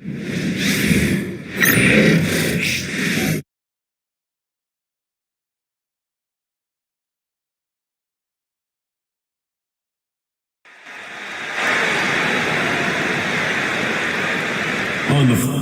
On the floor.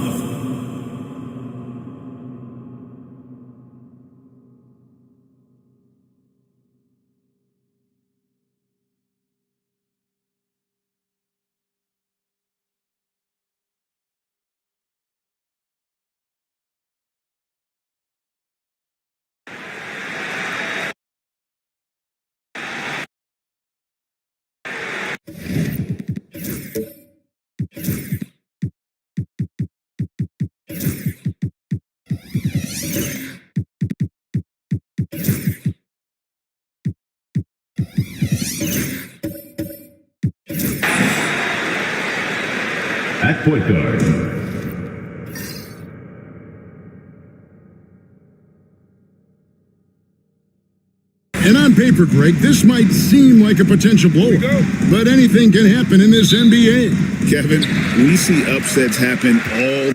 At point guard. And on paper, Greg, this might seem like a potential blowout, but anything can happen in this NBA. Kevin, we see upsets happen all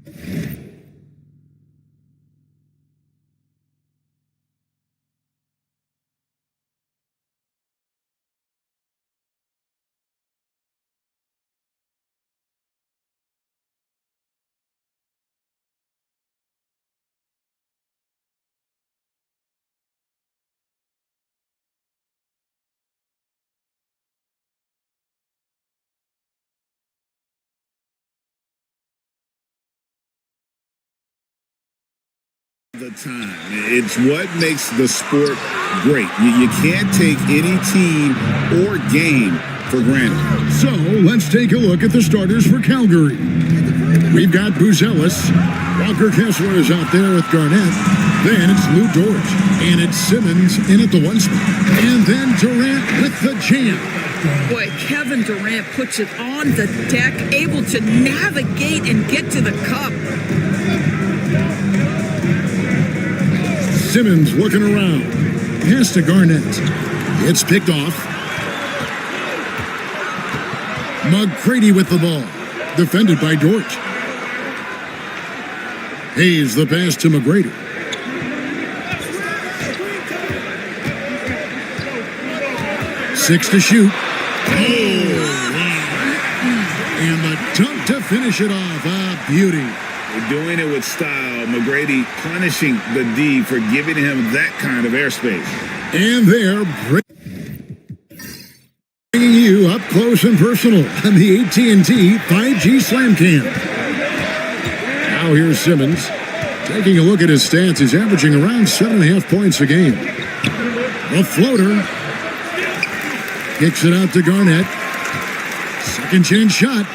the time. It's what makes the sport great. You can't take any team or game for granted. So let's take a look at the starters for Calgary. We've got Buzelis. Walker Kessler is out there with Garnett. Then it's Lou Dort. And it's Simmons in at the one spot. And then Durant with the jam. Boy, Kevin Durant puts it on the deck, able to navigate and get to the cup. Simmons looking around. Pass to Garnett. It's picked off. McGrady with the ball. Defended by Dort. Hayes the pass to McGrady. Six to shoot. And the dunk to finish it off. A beauty. They're doing it with style. McGrady punishing the D for giving him that kind of airspace. And they're bringing you up close and personal on the AT&T 5G Slam Cam. Now here's Simmons. Taking a look at his stats, he's averaging around 7.5 points a game. A floater. Kicks it out to Garnett. Second chance shot.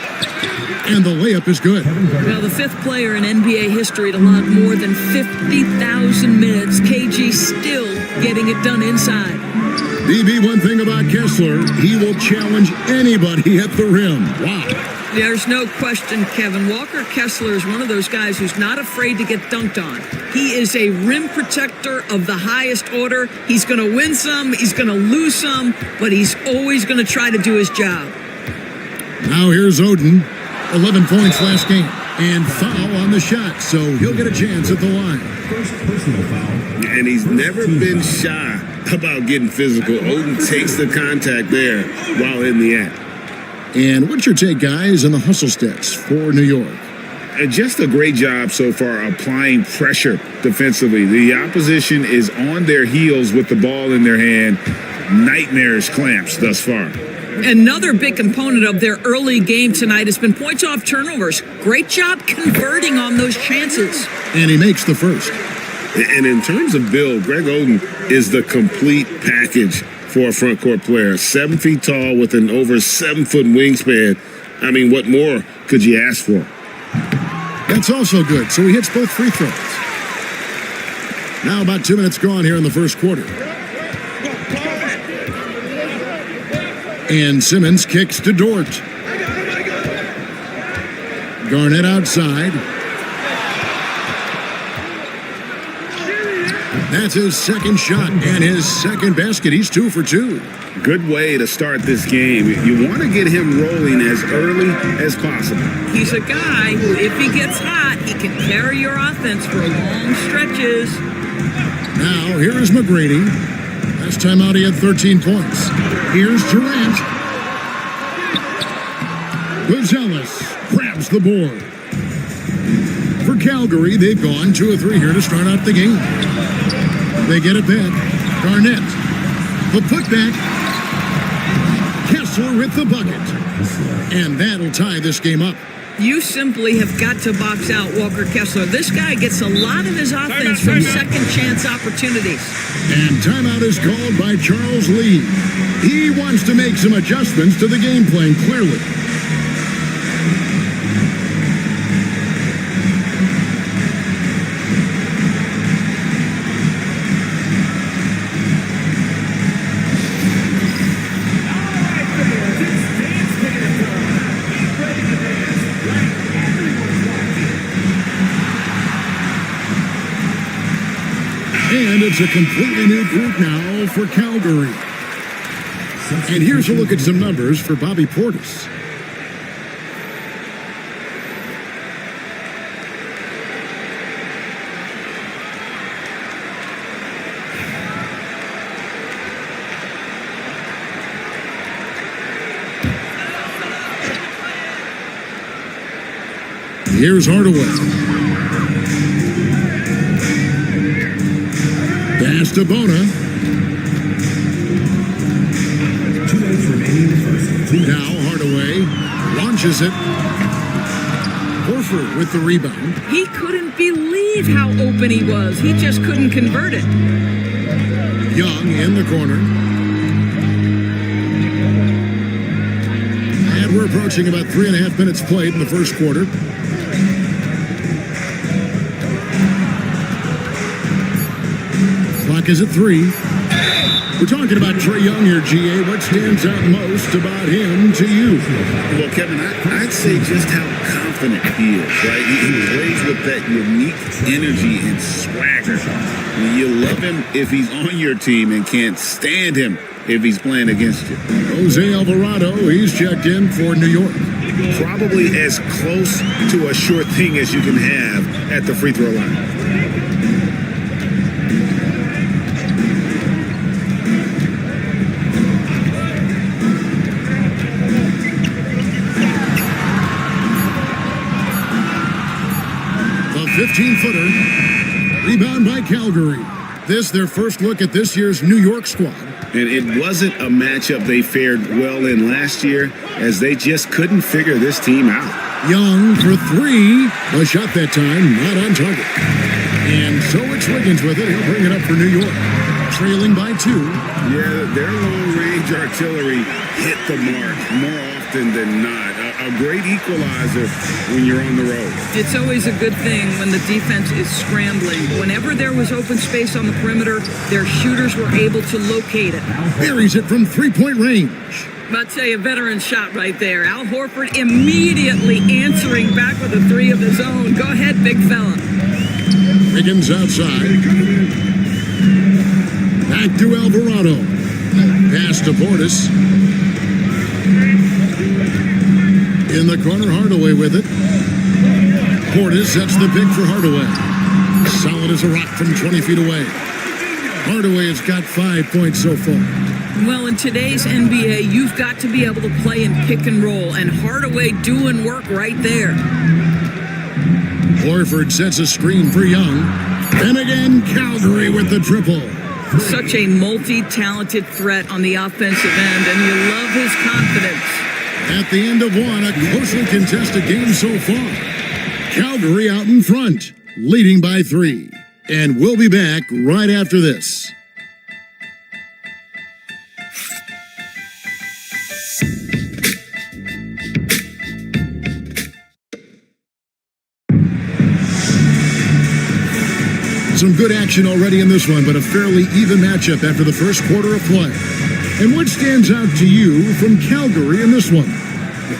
And the layup is good. Well, the fifth player in NBA history to log more than 50,000 minutes. KG still getting it done inside. BB, one thing about Kessler, he will challenge anybody at the rim. Wow. There's no question, Kevin. Walker Kessler is one of those guys who's not afraid to get dunked on. He is a rim protector of the highest order. He's going to win some, he's going to lose some, but he's always going to try to do his job. Now here's Oden. 11 points last game. And foul on the shot, so he'll get a chance at the line. First personal foul. And he's never been shy about getting physical. Oden takes the contact there while in the act. And what's your take, guys, on the hustle stats for New York? Just a great job so far applying pressure defensively. The opposition is on their heels with the ball in their hand. Nightmarish clamps thus far. Another big component of their early game tonight has been points off turnovers. Great job converting on those chances. And he makes the first. And in terms of build, Greg Oden is the complete package for a front court player. 7 feet tall with an over 7 foot wingspan. I mean, what more could you ask for? That's also good. So he hits both free throws. Now about 2 minutes gone here in the first quarter. And Simmons kicks to Dort. Garnett outside. That's his second shot and his second basket. He's 2 for 2. Good way to start this game. You want to get him rolling as early as possible. He's a guy who, if he gets hot, he can carry your offense for long stretches. Now, here is McGrady. Last time out, he had 13 points. Here's Durant. Buzelis grabs the board. For Calgary, they've gone 2 of 3 here to start out the game. They get it back. Garnett. The putback. Kessler with the bucket. And that'll tie this game up. You simply have got to box out Walker Kessler. This guy gets a lot of his offense from second chance opportunities. And timeout is called by Charles Lee. He wants to make some adjustments to the game plan, clearly. And it's a completely new group now for Calgary. And here's a look at some numbers for Bobby Portis. Here's Hardaway. Pass to Bona. 2 minutes remaining in the first. Now Hardaway launches it. Horford with the rebound. He couldn't believe how open he was. He just couldn't convert it. Young in the corner. And we're approaching about 3.5 minutes played in the first quarter. Clock is at 3. We're talking about Trae Young here, GA. What stands out most about him to you? Well, Kevin, I'd say just how confident he is, right? He plays with that unique energy and swagger. You love him if he's on your team and can't stand him if he's playing against you. Jose Alvarado, he's checked in for New York. Probably as close to a sure thing as you can have at the free throw line. A 15-footer. Rebound by Calgary. This their first look at this year's New York squad. And it wasn't a matchup they fared well in last year, as they just couldn't figure this team out. Young for 3. A shot that time, not on target. And so it's Wiggins with it. He'll bring it up for New York. Trailing by 2. Yeah, their long-range artillery hit the mark more often than not. A great equalizer when you're on the road. It's always a good thing when the defense is scrambling. Whenever there was open space on the perimeter, their shooters were able to locate it. Buries it from 3-point range. I'll tell you, a veteran shot right there. Al Horford immediately answering back with a 3 of his own. Go ahead, big fella. Wiggins outside. Back to Alvarado. Pass to Portis. In the corner, Hardaway with it. Portis sets the pick for Hardaway. Solid as a rock from 20 feet away. Hardaway has got 5 points so far. Well, in today's NBA, you've got to be able to play in pick and roll, and Hardaway doing work right there. Horford sets a screen for Young. And again, Calgary with the triple. Such a multi-talented threat on the offensive end, and you love his confidence. At the end of one, a closely contested game so far. Calgary out in front, leading by 3. And we'll be back right after this. Some good action already in this one, but a fairly even matchup after the first quarter of play. And what stands out to you from Calgary in this one?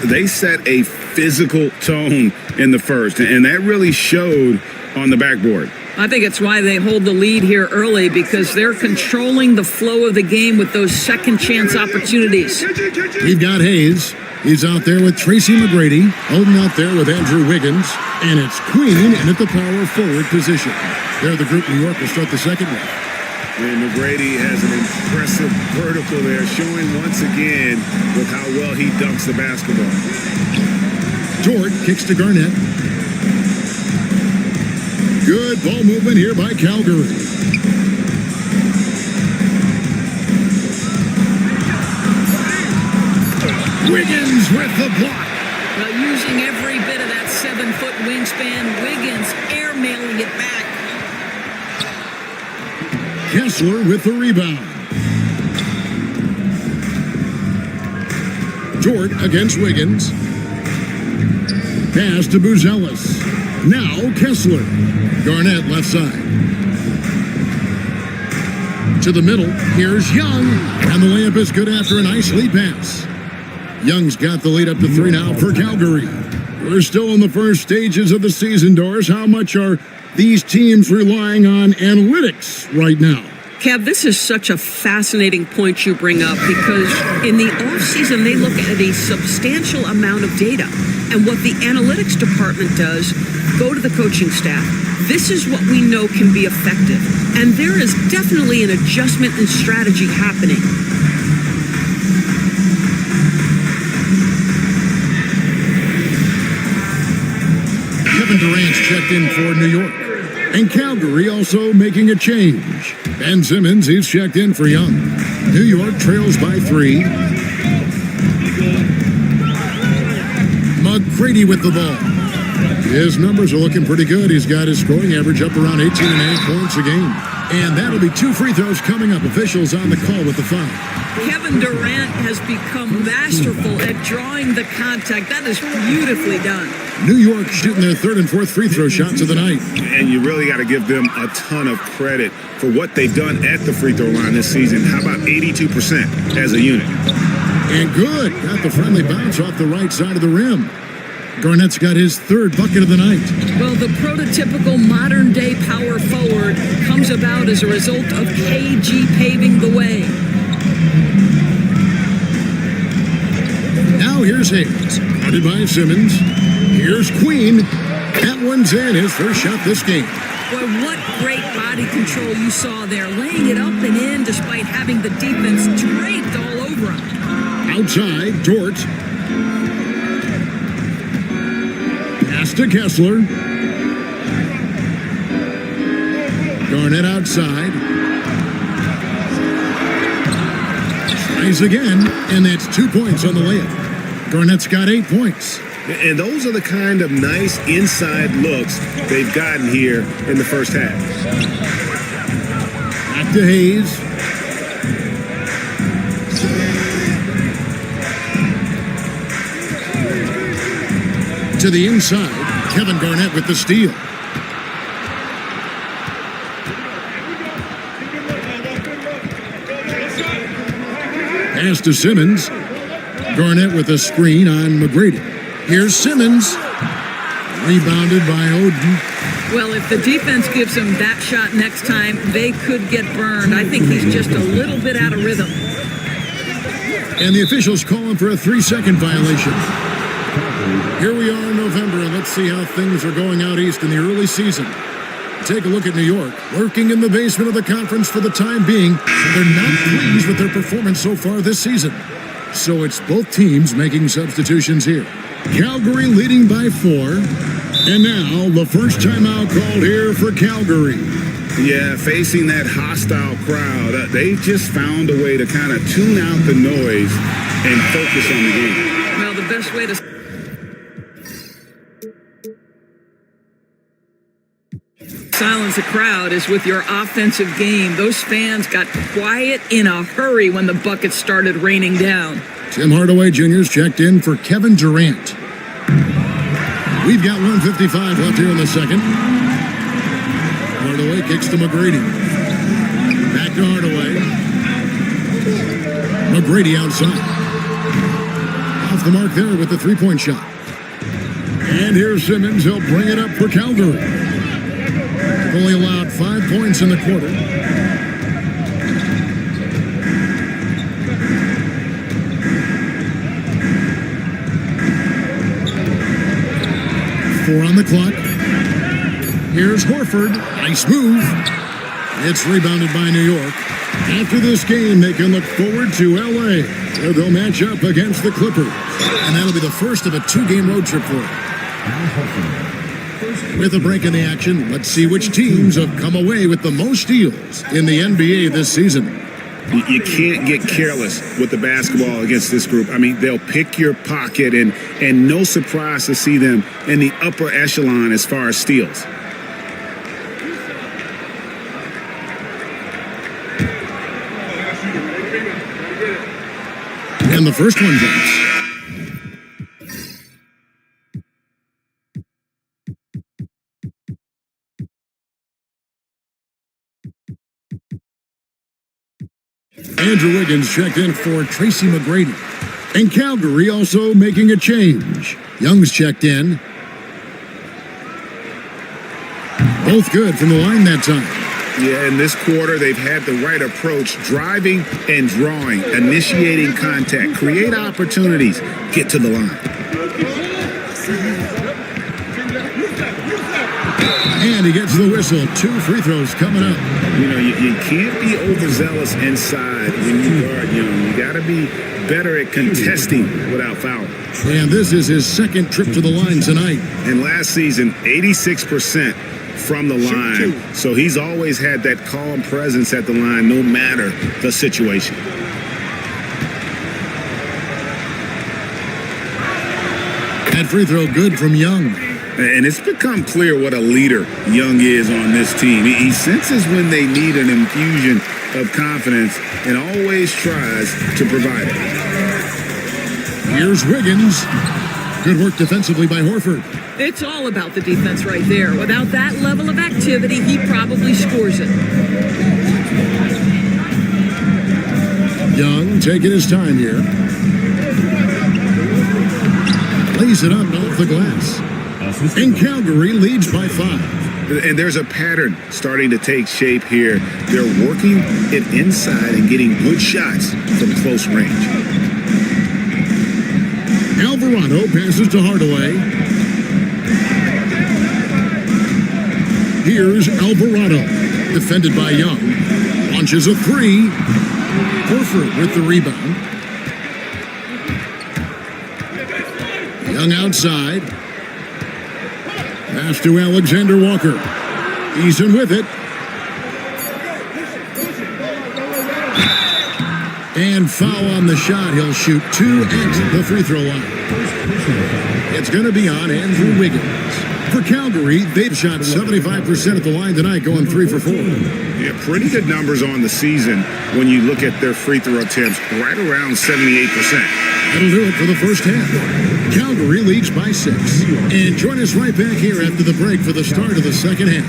They set a physical tone in the first, and that really showed on the backboard. I think it's why they hold the lead here early, because they're controlling the flow of the game with those second chance opportunities. We've got Hayes. He's out there with Tracy McGrady. Holden out there with Andrew Wiggins. And it's Queen in at the power forward position. They're the group New York will start the second one. And McGrady has an impressive vertical there, showing once again with how well he dunks the basketball. Dort kicks to Garnett. Good ball movement here by Calgary. Wiggins with the block. Well, using every bit of that 7-foot wingspan, Wiggins airmailing it back. Kessler with the rebound. Dort against Wiggins. Pass to Buzelis. Now Kessler. Garnett left side. To the middle. Here's Young. And the layup is good after a nice lead pass. Young's got the lead up to 3 now for Calgary. We're still in the first stages of the season, Doris. How much are these teams relying on analytics right now? Kev, this is such a fascinating point you bring up, because in the offseason, they look at a substantial amount of data. And what the analytics department does, go to the coaching staff. This is what we know can be effective. And there is definitely an adjustment in strategy happening. Kevin Durant's checked in for New York. And Calgary also making a change. Ben Simmons, he's checked in for Young. New York trails by 3. McGrady with the ball. His numbers are looking pretty good. He's got his scoring average up around 18.5 points a game. And that'll be 2 free throws coming up. Officials on the call with the foul. Kevin Durant has become masterful at drawing the contact. That is beautifully done. New York shooting their 3rd and 4th free throw shots of the night. And you really got to give them a ton of credit for what they've done at the free throw line this season. How about 82% as a unit? And good. Got the friendly bounce off the right side of the rim. Garnett's got his 3rd bucket of the night. Well, the prototypical modern-day power forward comes about as a result of KG paving the way. Now here's Hayes. Guarded by Simmons. Here's Queen. That one's in. His first shot this game. Boy, what great body control you saw there. Laying it up and in despite having the defense draped all over him. Outside, Dort. Pass to Kessler. Garnett outside. Tries again, and that's 2 points on the layup. Garnett's got 8 points. And those are the kind of nice inside looks they've gotten here in the first half. Back to Hayes. To the inside, Kevin Garnett with the steal. Pass to Simmons. Garnett with a screen on McGrady. Here's Simmons. Rebounded by Oden. Well, if the defense gives him that shot next time, they could get burned. I think he's just a little bit out of rhythm. And the officials calling for a 3-second violation. Here we are in November, and let's see how things are going out east in the early season. Take a look at New York, lurking in the basement of the conference for the time being. They're not pleased with their performance so far this season. So it's both teams making substitutions here. Calgary leading by 4. And now the first timeout called here for Calgary. Yeah, facing that hostile crowd, they just found a way to kind of tune out the noise and focus on the game. Well, the best way to silence a crowd is with your offensive game. Those fans got quiet in a hurry when the buckets started raining down. Tim Hardaway Jr.'s checked in for Kevin Durant. We've got 1:55 left here in the second. Hardaway kicks to McGrady. Back to Hardaway. McGrady outside. Off the mark there with the 3-point shot. And here's Simmons. He'll bring it up for Calgary. Only allowed 5 points in the quarter. Four on the clock. Here's Horford. Nice move. It's rebounded by New York. After this game, they can look forward to L.A., where they'll match up against the Clippers. And that'll be the first of a 2-game road trip for them. With a break in the action, let's see which teams have come away with the most steals in the NBA this season. You can't get careless with the basketball against this group. I mean, they'll pick your pocket, and no surprise to see them in the upper echelon as far as steals. And the first one drops. Andrew Wiggins checked in for Tracy McGrady. And Calgary also making a change. Young's checked in. Both good from the line that time. Yeah, in this quarter, they've had the right approach, driving and drawing, initiating contact, create opportunities, get to the line. And he gets the whistle. 2 free throws coming up. You know, you can't be overzealous inside when you guard Young. You got to be better at contesting without fouling. And this is his second trip to the line tonight. And last season, 86% from the line. So he's always had that calm presence at the line, no matter the situation. That free throw good from Young. And it's become clear what a leader Young is on this team. He senses when they need an infusion of confidence and always tries to provide it. Here's Wiggins. Good work defensively by Horford. It's all about the defense right there. Without that level of activity, he probably scores it. Young taking his time here. Lays it up off the glass. And Calgary leads by 5. And there's a pattern starting to take shape here. They're working it inside and getting good shots from close range. Alvarado passes to Hardaway. Here's Alvarado, defended by Young. Launches a 3. Horford with the rebound. Young outside. Pass to Alexander Walker. He's in with it. And foul on the shot. He'll shoot 2 at the free throw line. It's going to be on Andrew Wiggins. For Calgary, they've shot 75% at the line tonight, going 3 for 4. Yeah, pretty good numbers on the season when you look at their free throw attempts, right around 78%. That'll do it for the first half. Calgary leads by 6. And join us right back here after the break for the start of the second half.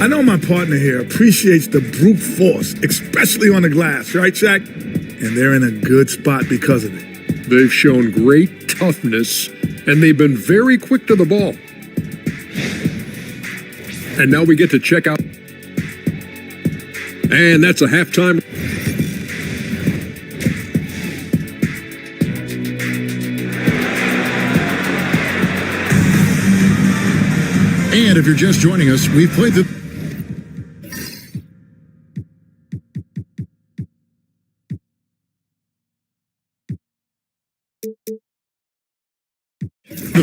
I know my partner here appreciates the brute force, especially on the glass, right, Shaq? And they're in a good spot because of it. They've shown great toughness, and they've been very quick to the ball. And now we get to check out. And that's a halftime. And if you're just joining us, we've played the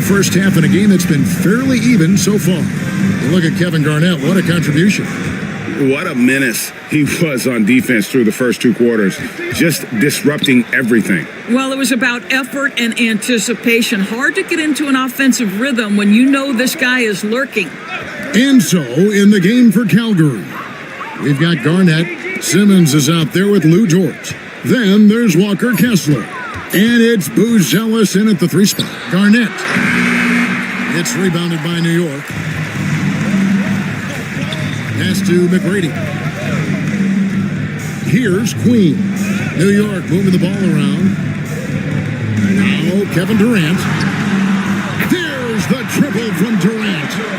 first half in a game that's been fairly even so far. Look at Kevin Garnett. What a contribution. What a menace he was on defense through the first 2 quarters, just disrupting everything. Well, it was about effort and anticipation. Hard to get into an offensive rhythm when you know this guy is lurking. And so, in the game for Calgary, we've got Garnett Simmons is out there with Lou George. Then there's Walker Kessler. And it's Buzelis in at the 3 spot. Garnett. It's rebounded by New York. Pass to McGrady. Here's Queen. New York moving the ball around. Now Kevin Durant. There's the triple from Durant.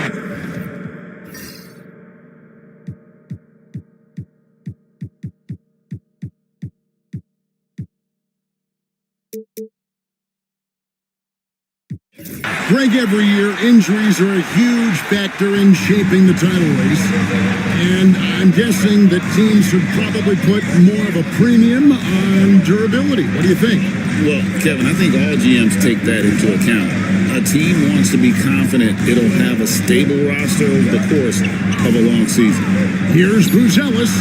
Greg, every year, injuries are a huge factor in shaping the title race. And I'm guessing that teams should probably put more of a premium on durability. What do you think? Well, Kevin, I think all GMs take that into account. A team wants to be confident it'll have a stable roster over the course of a long season. Here's Buzelis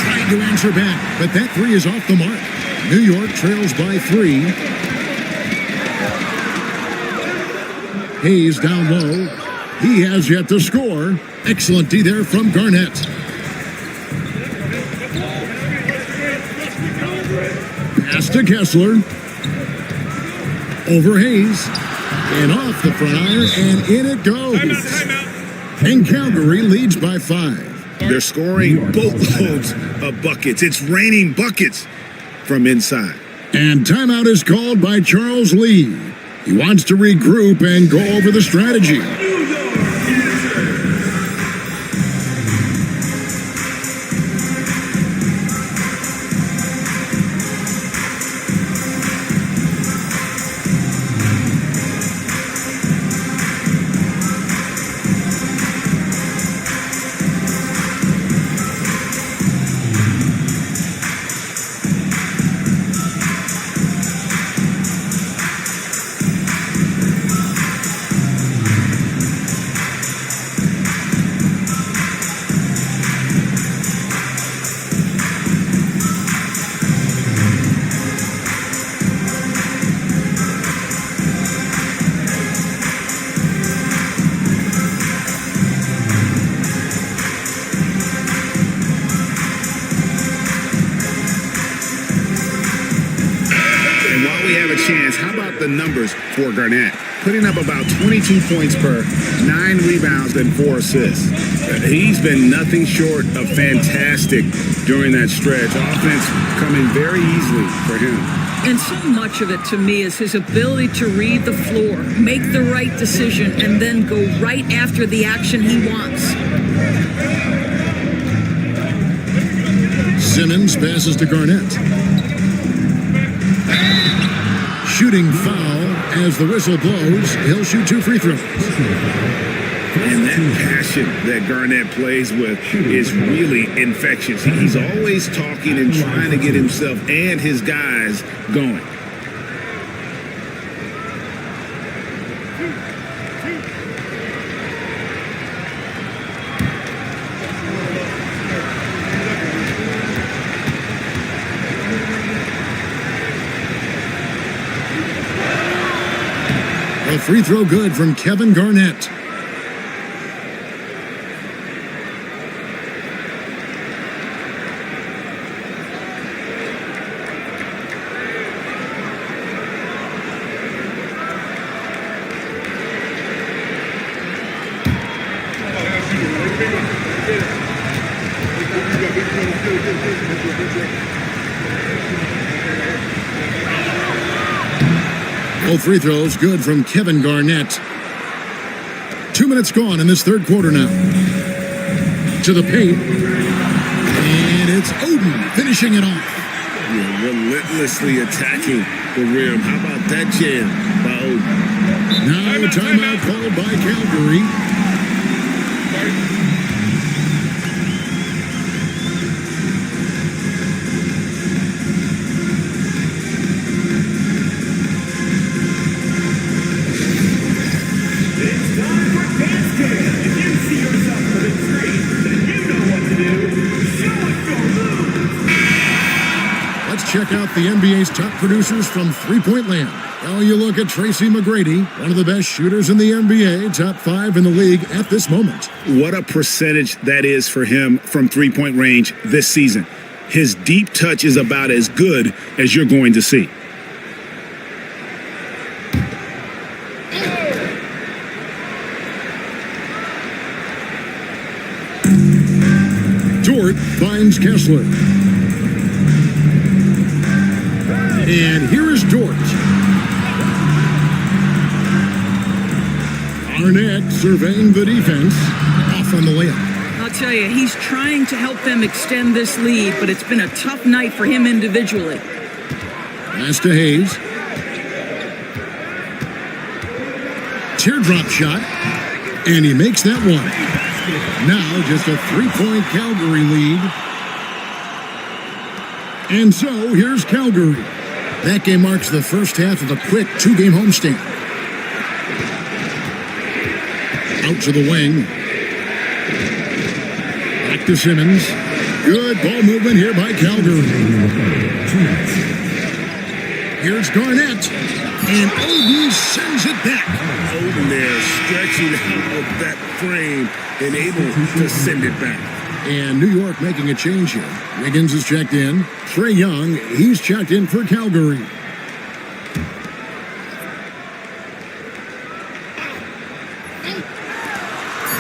trying to answer back, but that 3 is off the mark. New York trails by 3. Hayes down low. He has yet to score. Excellent D there from Garnett. Pass to Kessler. Over Hayes. And off the front iron, and in it goes. And Calgary leads by 5. They're scoring boatloads of buckets. It's raining buckets from inside. And timeout is called by Charles Lee. He wants to regroup and go over the strategy. Chance. How about the numbers for Garnett? Putting up about 22 points per, 9 rebounds, and 4 assists. He's been nothing short of fantastic during that stretch. Offense coming very easily for him. And so much of it to me is his ability to read the floor, make the right decision, and then go right after the action he wants. Simmons passes to Garnett. Shooting foul as the whistle blows. He'll shoot 2 free throws. And that passion that Garnett plays with is really infectious. He's always talking and trying to get himself and his guys going. A free throw good from Kevin Garnett. Both free throws good from Kevin Garnett. 2 minutes gone in this third quarter now. To the paint. And it's Oden finishing it off. Yeah, relentlessly attacking the rim. How about that jam by Oden? Now a timeout called by Calgary. Check out the NBA's top producers from three-point land. Well, you look at Tracy McGrady, one of the best shooters in the NBA, top 5 in the league at this moment. What a percentage that is for him from three-point range this season. His deep touch is about as good as you're going to see. Dort finds Kessler. And here is Dort. Arnett surveying the defense. Off on the layup. I'll tell you, he's trying to help them extend this lead, but it's been a tough night for him individually. Pass to Hayes. Teardrop shot. And he makes that one. Now just a 3-point Calgary lead. And so here's Calgary. That game marks the first half of a quick 2-game homestand. Out to the wing. Back to Simmons. Good ball movement here by Calgary. Here's Garnett. And Oden sends it back. Oden there stretching out that frame and able to send it back. And New York making a change here. Wiggins is checked in. Trae Young, he's checked in for Calgary.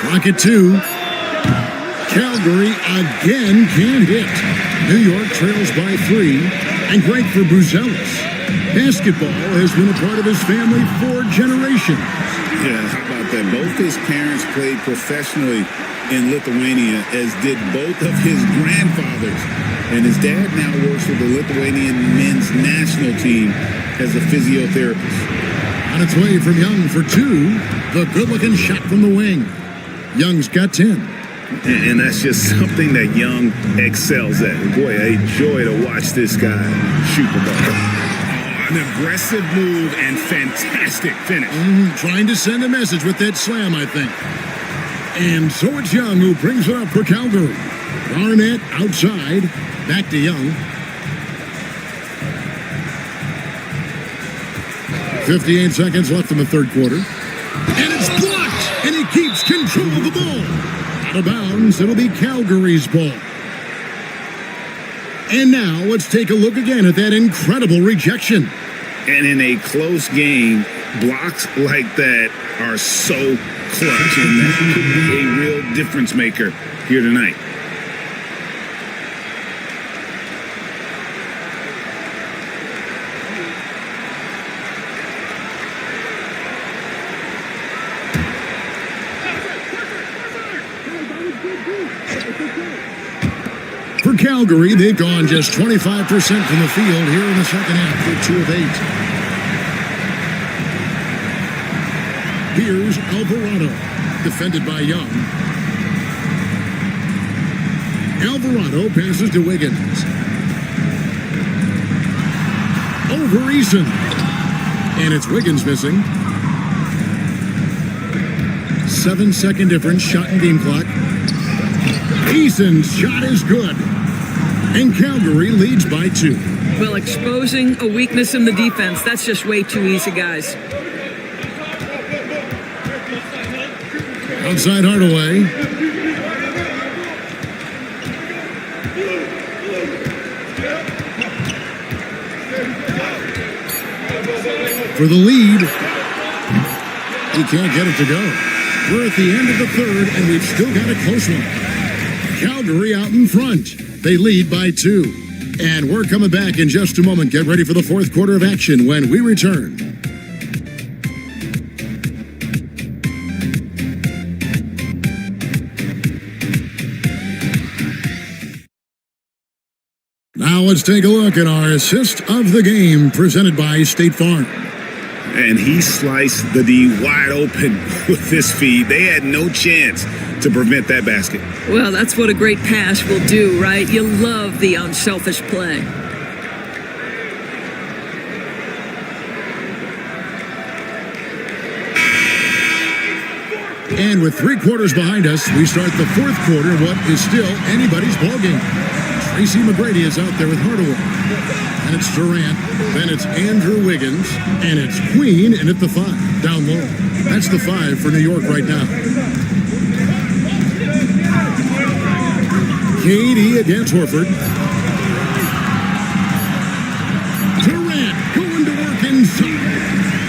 Clock at 2. Calgary again can't hit. New York trails by 3. And great for Buzelis. Basketball has been a part of his family for generations. Yeah, how about that? Both his parents played professionally in Lithuania, as did both of his grandfathers. And his dad now works with the Lithuanian men's national team as a physiotherapist. On its way from Young for 2. The good-looking shot from the wing. Young's got 10. And that's just something that Young excels at. Boy, I enjoy to watch this guy shoot the ball. An aggressive move and fantastic finish. Trying to send a message with that slam, I think. And so it's Young who brings it up for Calgary. Garnett outside. Back to Young. 58 seconds left in the third quarter. And it's blocked! And he keeps control of the ball. Out of bounds, it'll be Calgary's ball. And now let's take a look again at that incredible rejection. And in a close game, blocks like that are so clutch, and that could be a real difference maker here tonight. For Calgary, they've gone just 25% from the field here in the second half with 2 of 8. Here's Alvarado, defended by Young. Alvarado passes to Wiggins. Over Eason. And it's Wiggins missing. 7-second difference, shot and game clock. Eason's shot is good. And Calgary leads by 2. Well, exposing a weakness in the defense, that's just way too easy, guys. Outside Hardaway. For the lead. He can't get it to go. We're at the end of the third, and we've still got a close one. Calgary out in front. They lead by 2. And we're coming back in just a moment. Get ready for the fourth quarter of action when we return. Now let's take a look at our assist of the game presented by State Farm. And he sliced the D wide open with this feed. They had no chance to prevent that basket. Well, that's what a great pass will do, right? You love the unselfish play. And with 3 quarters behind us, we start the fourth quarter, what is still anybody's ballgame. Tracy McGrady is out there with Hardaway. And it's Durant. Then it's Andrew Wiggins. And it's Queen in at the 5, down low. That's the 5 for New York right now. KD against Horford. Durant going to work inside.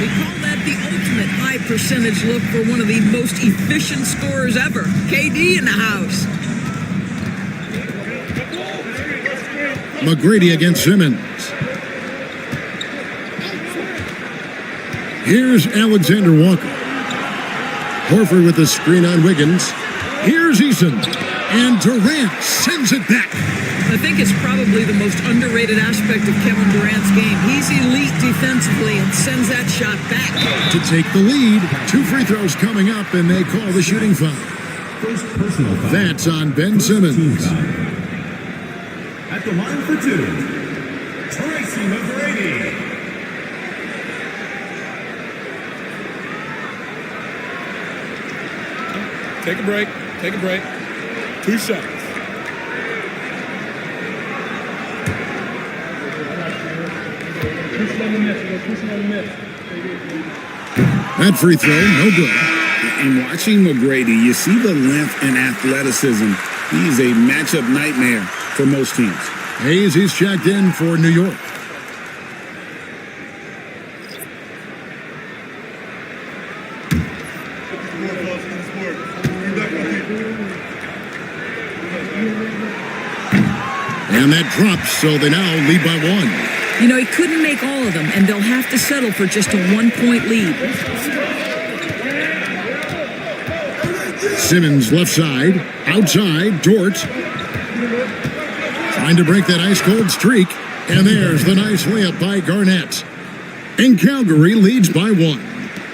They call that the ultimate high percentage look for one of the most efficient scorers ever. KD in the house. McGrady against Simmons. Here's Alexander Walker. Horford with the screen on Wiggins. Here's Eason. And Durant sends it back. I think it's probably the most underrated aspect of Kevin Durant's game. He's elite defensively and sends that shot back. To take the lead, 2 free throws coming up, and they call the shooting foul. First personal foul. That's on Ben Simmons. Team foul. At the line for 2, Tracy McGrady. Take a break. Take a break. 2 shots. That free throw, no good. And watching McGrady, you see the length and athleticism. He's a matchup nightmare for most teams. Hayes, he's checked in for New York. And that drops, so they now lead by 1. You know, he couldn't make all of them, and they'll have to settle for just a 1-point lead. Simmons left side, outside, Dort. Trying to break that ice-cold streak. And there's the nice layup by Garnett. And Calgary leads by 1.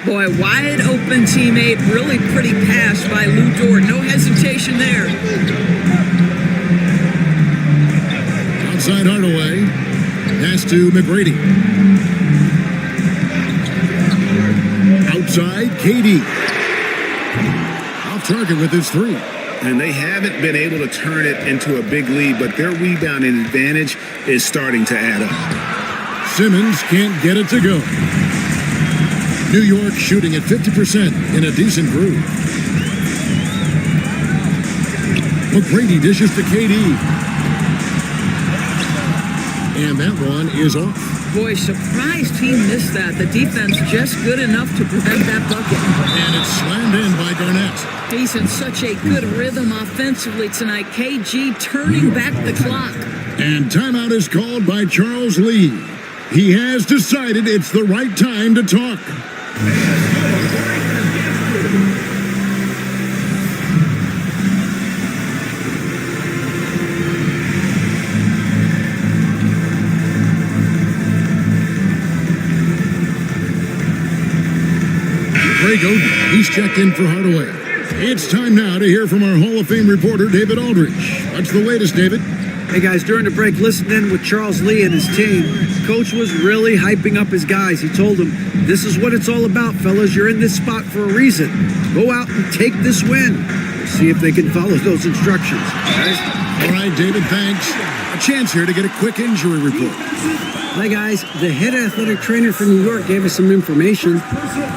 Boy, wide open teammate, really pretty pass by Lou Dort. No hesitation there. Outside Hardaway. Pass to McGrady. Outside, KD. Off target with his 3. And they haven't been able to turn it into a big lead, but their rebounding advantage is starting to add up. Simmons can't get it to go. New York shooting at 50% in a decent groove. McGrady dishes to KD. And that one is off. Boy, surprised he missed that. The defense just good enough to prevent that bucket. And it's slammed in by Garnett. He's in such a good rhythm offensively tonight. KG turning back the clock. And timeout is called by Charles Lee. He has decided it's the right time to talk. Greg Oden, he's checked in for Hardaway. It's time now to hear from our Hall of Fame reporter, David Aldridge. What's the latest, David? Hey guys, during the break, listening in with Charles Lee and his team, Coach was really hyping up his guys. He told them, this is what it's all about, fellas. You're in this spot for a reason. Go out and take this win. See if they can follow those instructions. Guys? All right, David, thanks. A chance here to get a quick injury report. Hi guys, the head athletic trainer for New York gave us some information,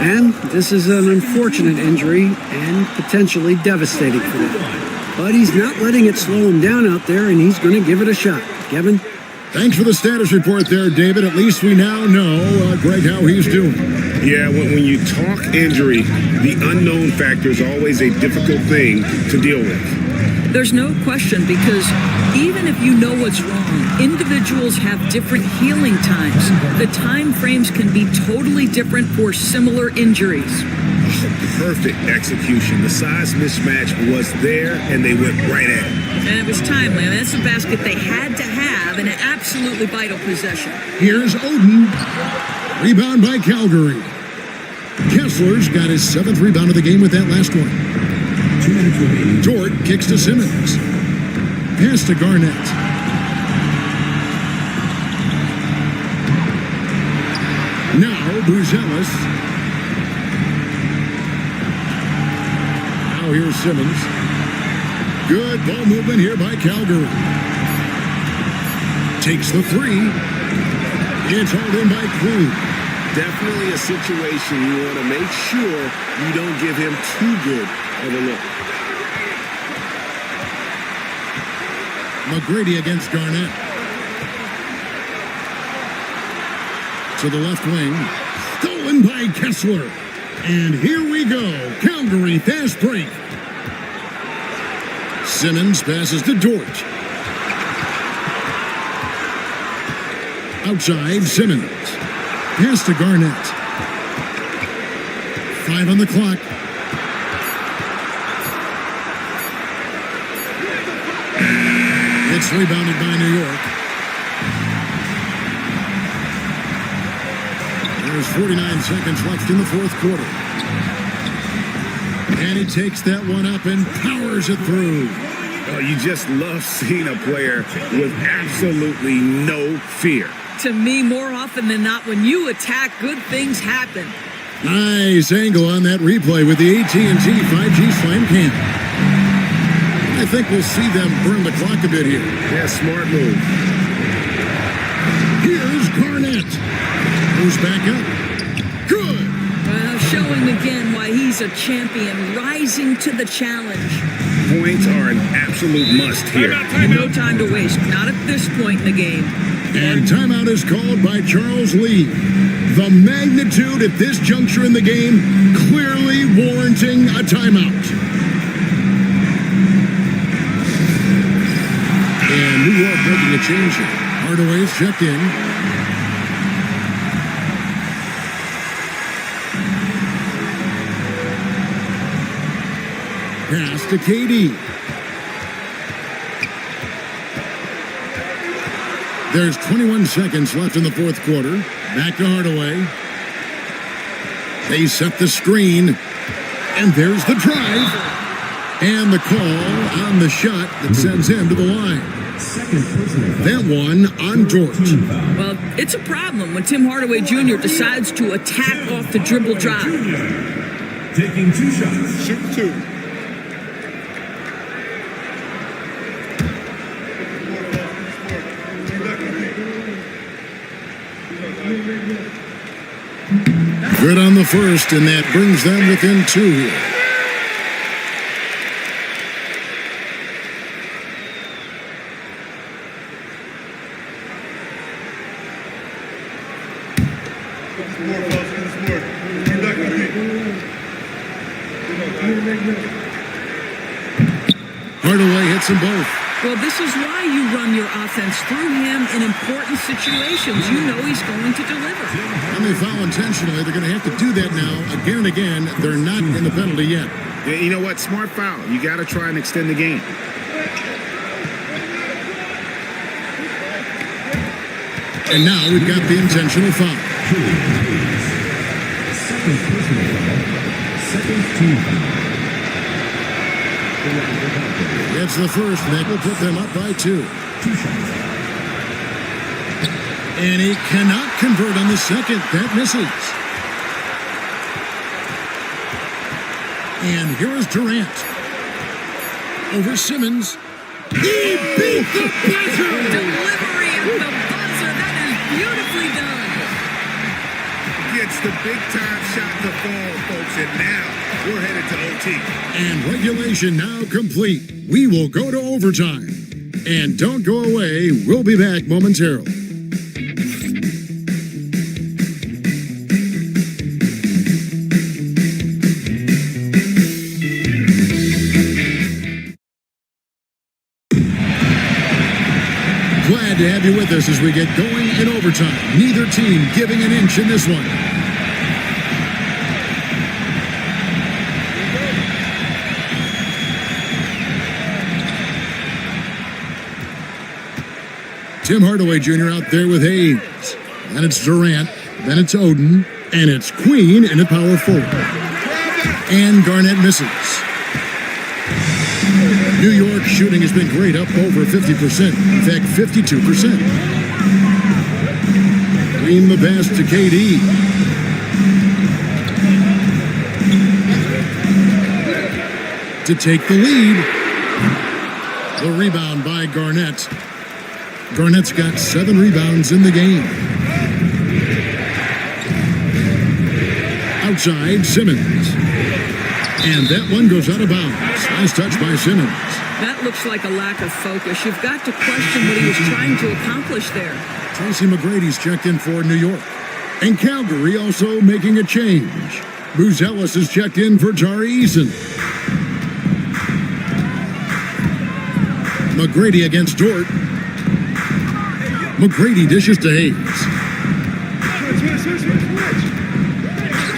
and this is an unfortunate injury and potentially devastating for them. But he's not letting it slow him down out there, and he's going to give it a shot. Kevin? Thanks for the status report there, David. At least we now know, Greg, how he's doing. Yeah, when you talk injury, the unknown factor is always a difficult thing to deal with. There's no question, because even if you know what's wrong, individuals have different healing times. The time frames can be totally different for similar injuries. Perfect execution. The size mismatch was there, and they went right at it. And it was timely. And that's a basket they had to have, and an absolutely vital possession. Here's Oden. Rebound by Calgary. Kessler's got his 7th rebound of the game with that last one. 2 minutes remaining. Dort kicks to Simmons. Pass to Garnett. Now Buzelis. Now here's Simmons. Good ball movement here by Calgary. Takes the three. It's hauled in by Queen. Definitely a situation you want to make sure you don't give him too good of a look. McGrady against Garnett. To the left wing. Stolen by Kessler. And here we go. Calgary fast break. Simmons passes to Dort. Outside, Simmons. Pass to Garnett. 5 on the clock. It's rebounded by New York. There's 49 seconds left in the fourth quarter. And he takes that one up and powers it through. Oh, you just love seeing a player with absolutely no fear. To me, more often than not, when you attack, good things happen. Nice angle on that replay with the AT&T 5G Slam Cam. I think we'll see them burn the clock a bit here. Yeah, smart move. Here's Garnett. Goes back up. Good. Well, showing again why he's a champion, rising to the challenge. Points are an absolute must here. No time to waste, not at this point in the game. And timeout is called by Charles Lee. The magnitude at this juncture in the game clearly warranting a timeout. And New York making a change here. Hardaway's checked in. Pass to KD. There's 21 seconds left in the fourth quarter. Back to Hardaway. They set the screen. And there's the drive. And the call on the shot that sends him to the line. That one on Dort. Well, it's a problem when Tim Hardaway Jr. decides to attack off the dribble drive. Taking 2 shots. Shoot 2. Good on the first, and that brings them within 2 here. Hardaway hits them both. Well, this is why you run your offense through him in important situations. You know he's going to deliver. When they foul intentionally, they're going to have to do that now again and again. They're not in the penalty yet. Yeah, you know what? Smart foul. You got to try and extend the game. And now we've got the intentional foul. Second personal foul. Second team foul. It's the first, and that will put them up by 2. 2 shots. And he cannot convert on the second. That misses. And here is Durant. Over Simmons. He beat the buzzer! Delivery at the buzzer. That is beautifully done. Gets the big-time shot to fall, folks, and now we're headed to OT. And regulation now complete. We will go to overtime. And don't go away. We'll be back momentarily. Glad to have you with us as we get going in overtime. Neither team giving an inch in this one. Tim Hardaway Jr. out there with Hayes. Then it's Durant. Then it's Oden. And it's Queen in a power forward. And Garnett misses. New York shooting has been great, up over 50%. In fact, 52%. Green the pass to KD. To take the lead. The rebound by Garnett. Garnett's got 7 rebounds in the game. Outside, Simmons. And that one goes out of bounds. Nice touch by Simmons. That looks like a lack of focus. You've got to question what he was trying to accomplish there. Tracy McGrady's checked in for New York. And Calgary also making a change. Buzelis is checked in for Tari Eason. McGrady against Dort. McGrady dishes to Hayes.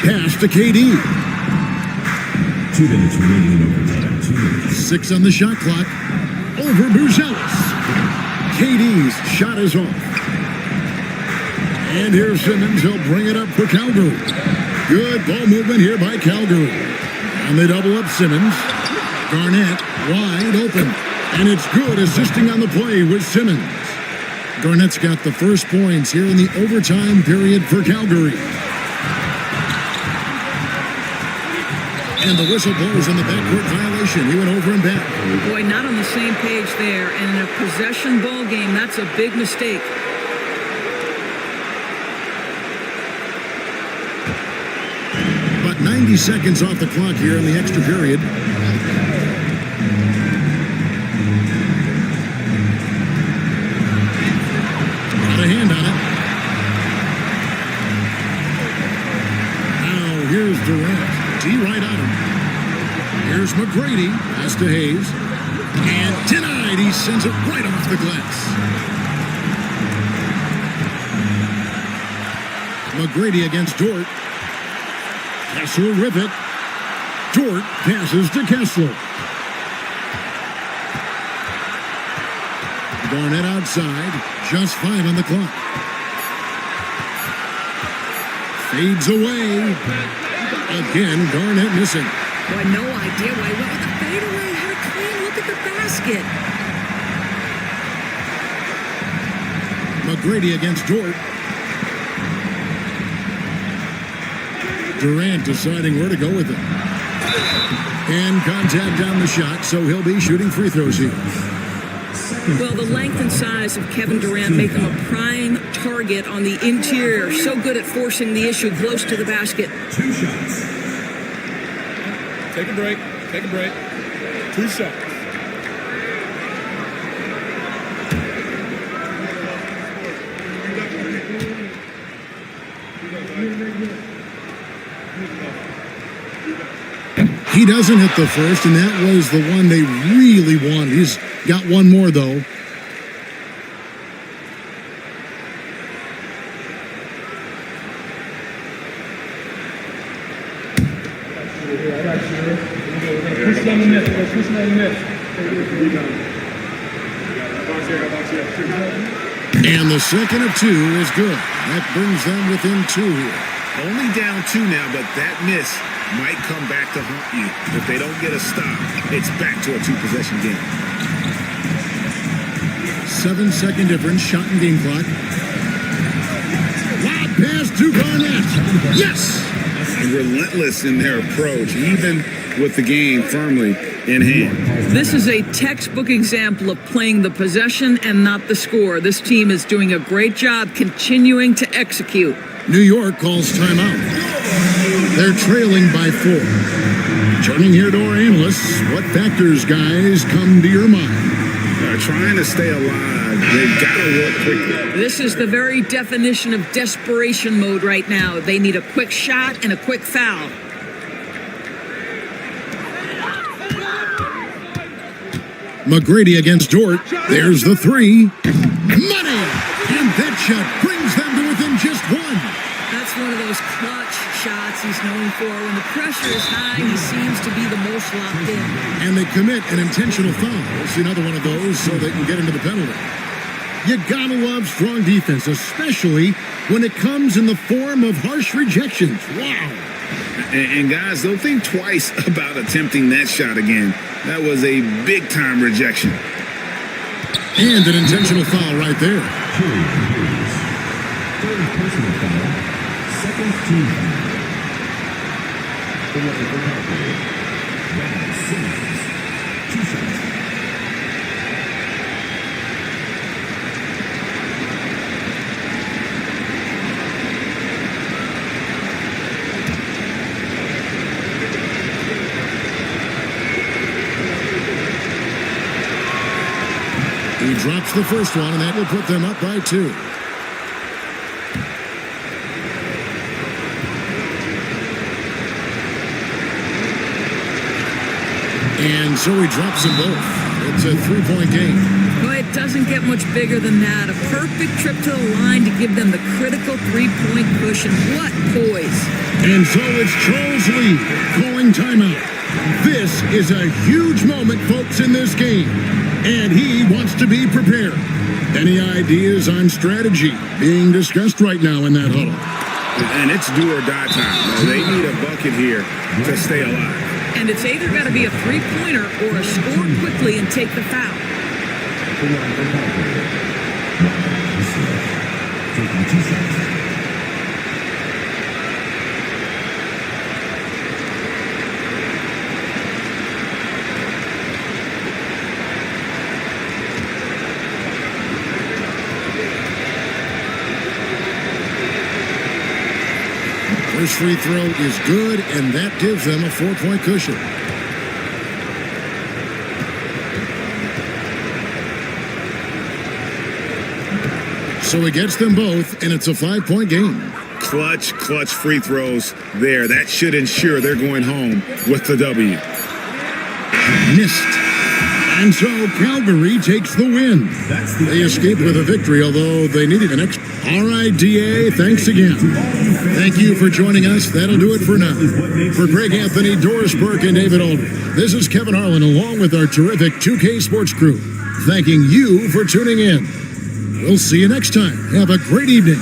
Pass to KD. 2 minutes remaining in overtime. 2 minutes. 6 on the shot clock. Over Buzelis. KD's shot is off. And here's Simmons. He'll bring it up for Calgary. Good ball movement here by Calgary. And they double up Simmons. Garnett wide open. And it's good, assisting on the play with Simmons. Garnett's got the first points here in the overtime period for Calgary. And the whistle blows on the backcourt violation. He went over and back. Boy, not on the same page there. And in a possession ball game, that's a big mistake. But 90 seconds off the clock here in the extra period. Got a hand on it. Now here's Durant. Right on him. Here's McGrady. Pass to Hayes. And denied. He sends it right off the glass. McGrady against Dort. Kessler with it. Dort passes to Kessler. Garnett outside. Just 5 on the clock. Fades away. Again, Garnett missing. Boy, no idea why he went with the fadeaway. Had a clean look at the basket. McGrady against Dort. Durant deciding where to go with it. And contact on the shot, so he'll be shooting free throws here. Well, the length and size of Kevin Durant make him a prime target on the interior. So good at forcing the issue close to the basket. 2 shots. Take a break. Take a break. 2 shots. He doesn't hit the first, and that was the one they really wanted. He's got one more, though. And the second of 2 is good. That brings them within 2 here. Only down 2 now, but that miss might come back to haunt you. If they don't get a stop, it's back to a 2-possession game. 7-second difference, shot and game clock. Lob pass to Garnett. Yes! And relentless in their approach, even with the game firmly in hand. This is a textbook example of playing the possession and not the score. This team is doing a great job continuing to execute. New York calls timeout. They're trailing by 4. Turning here to our analysts, what factors, guys, come to your mind? Trying to stay alive, they've got to work quickly. This is the very definition of desperation mode right now. They need a quick shot and a quick foul. McGrady against Dort. There's the 3. Money! And that shot brings them to within just 1. That's one of those clutch shots he's known for. When the pressure is high, he seems to be the most locked in. And they commit an intentional foul. We'll see another one of those so they can get into the penalty. You gotta love strong defense, especially when it comes in the form of harsh rejections. Wow. And guys, don't think twice about attempting that shot again. That was a big-time rejection. And an intentional foul right there. Third personal foul. Second team foul. Brad Simmons. 2 shots. He drops the first one, and that will put them up by 2. And so he drops them both. It's a 3-point game. Well, it doesn't get much bigger than that. A perfect trip to the line to give them the critical 3-point cushion. What poise. And so it's Charles Lee calling timeout. This is a huge moment, folks, in this game. And he wants to be prepared. Any ideas on strategy being discussed right now in that huddle? And it's do or die time. They need a bucket here to stay alive. And it's either got to be a three-pointer or a score quickly and take the foul. Taking 2 shots. First free throw is good, and that gives them a 4-point cushion. So he gets them both, and it's a 5-point game. Clutch free throws there. That should ensure they're going home with the W. Missed. And so Calgary takes the win. They escaped with a victory, although they needed an extra. All right, DA, thanks again. Thank you for joining us. That'll do it for now. For Greg Anthony, Doris Burke, and David Aldridge, this is Kevin Harlan along with our terrific 2K Sports crew, thanking you for tuning in. We'll see you next time. Have a great evening.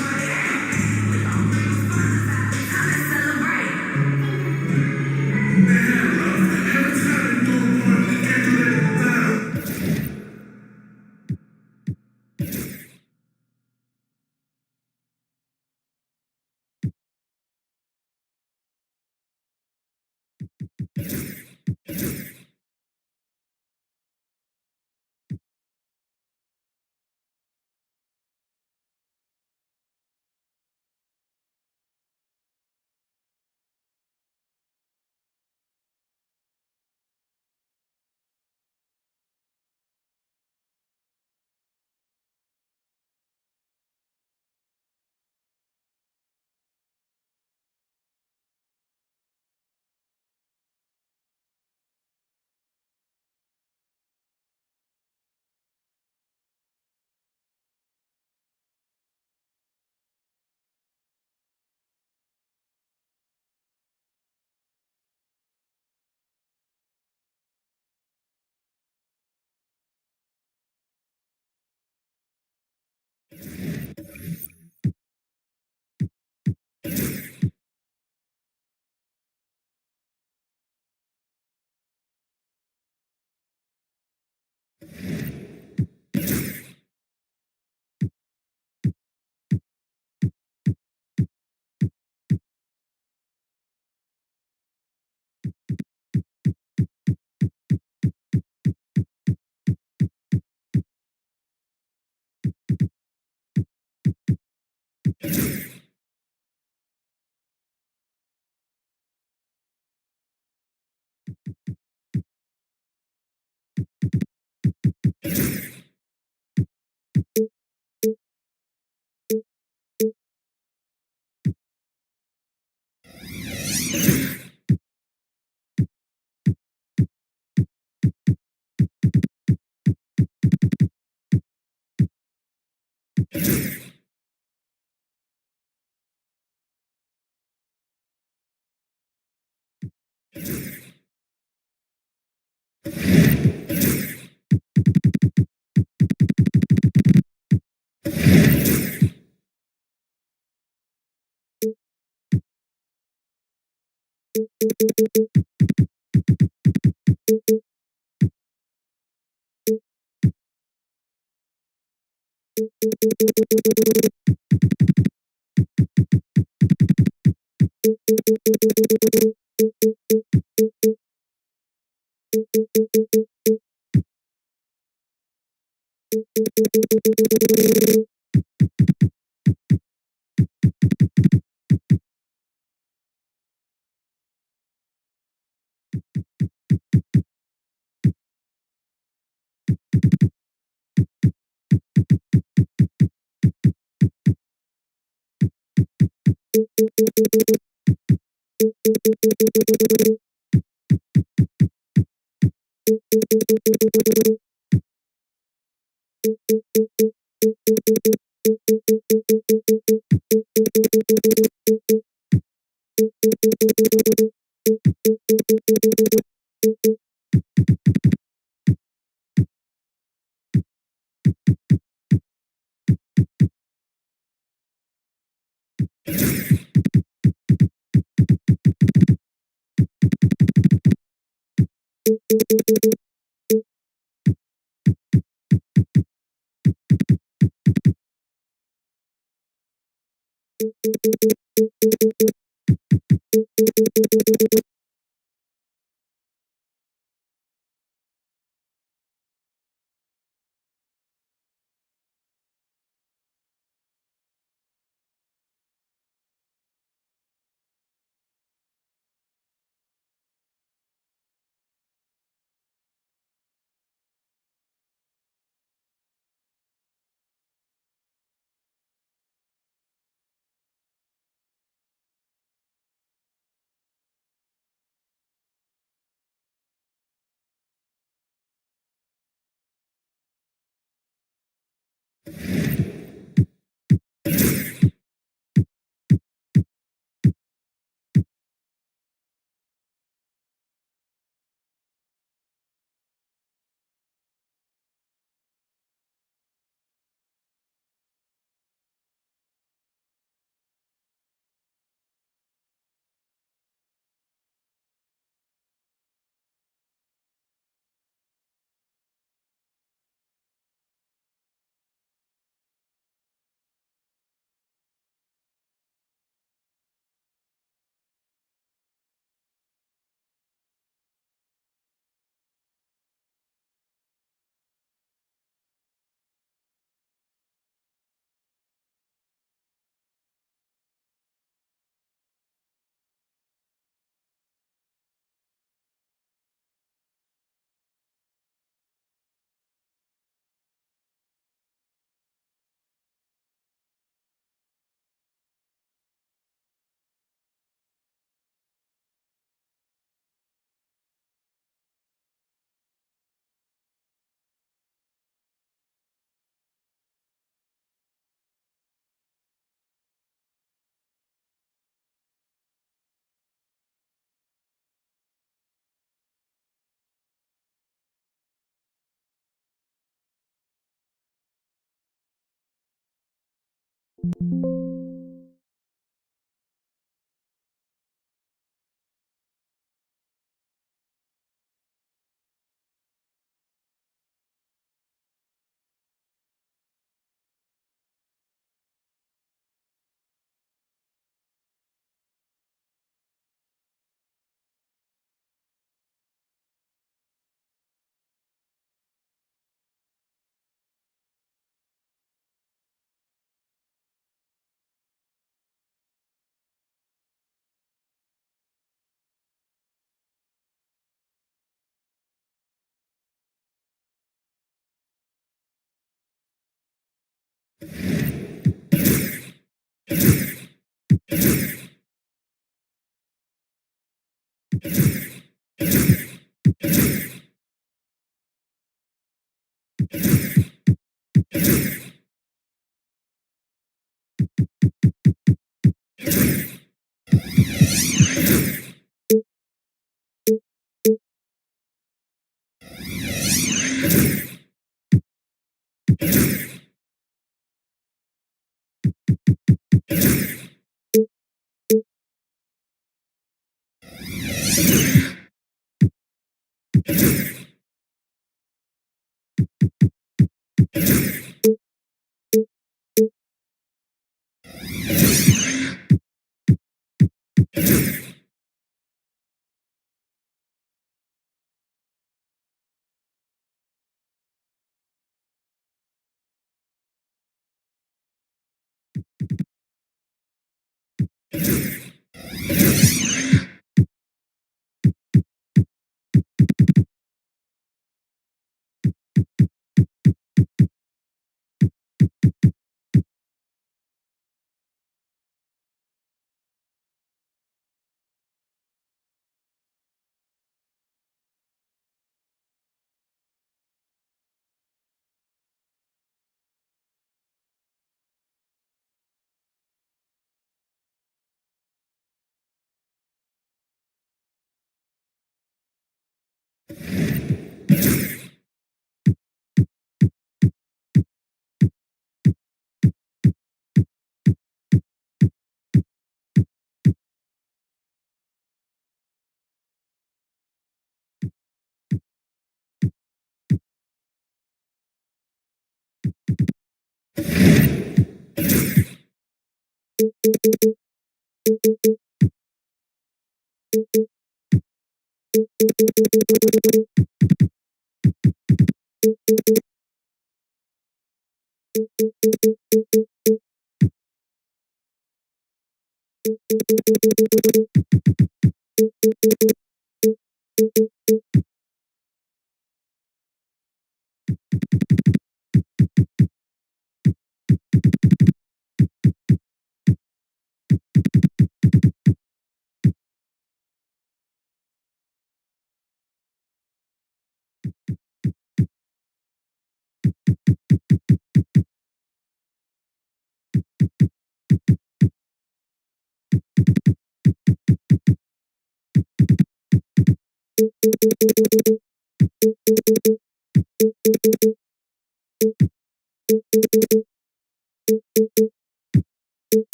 I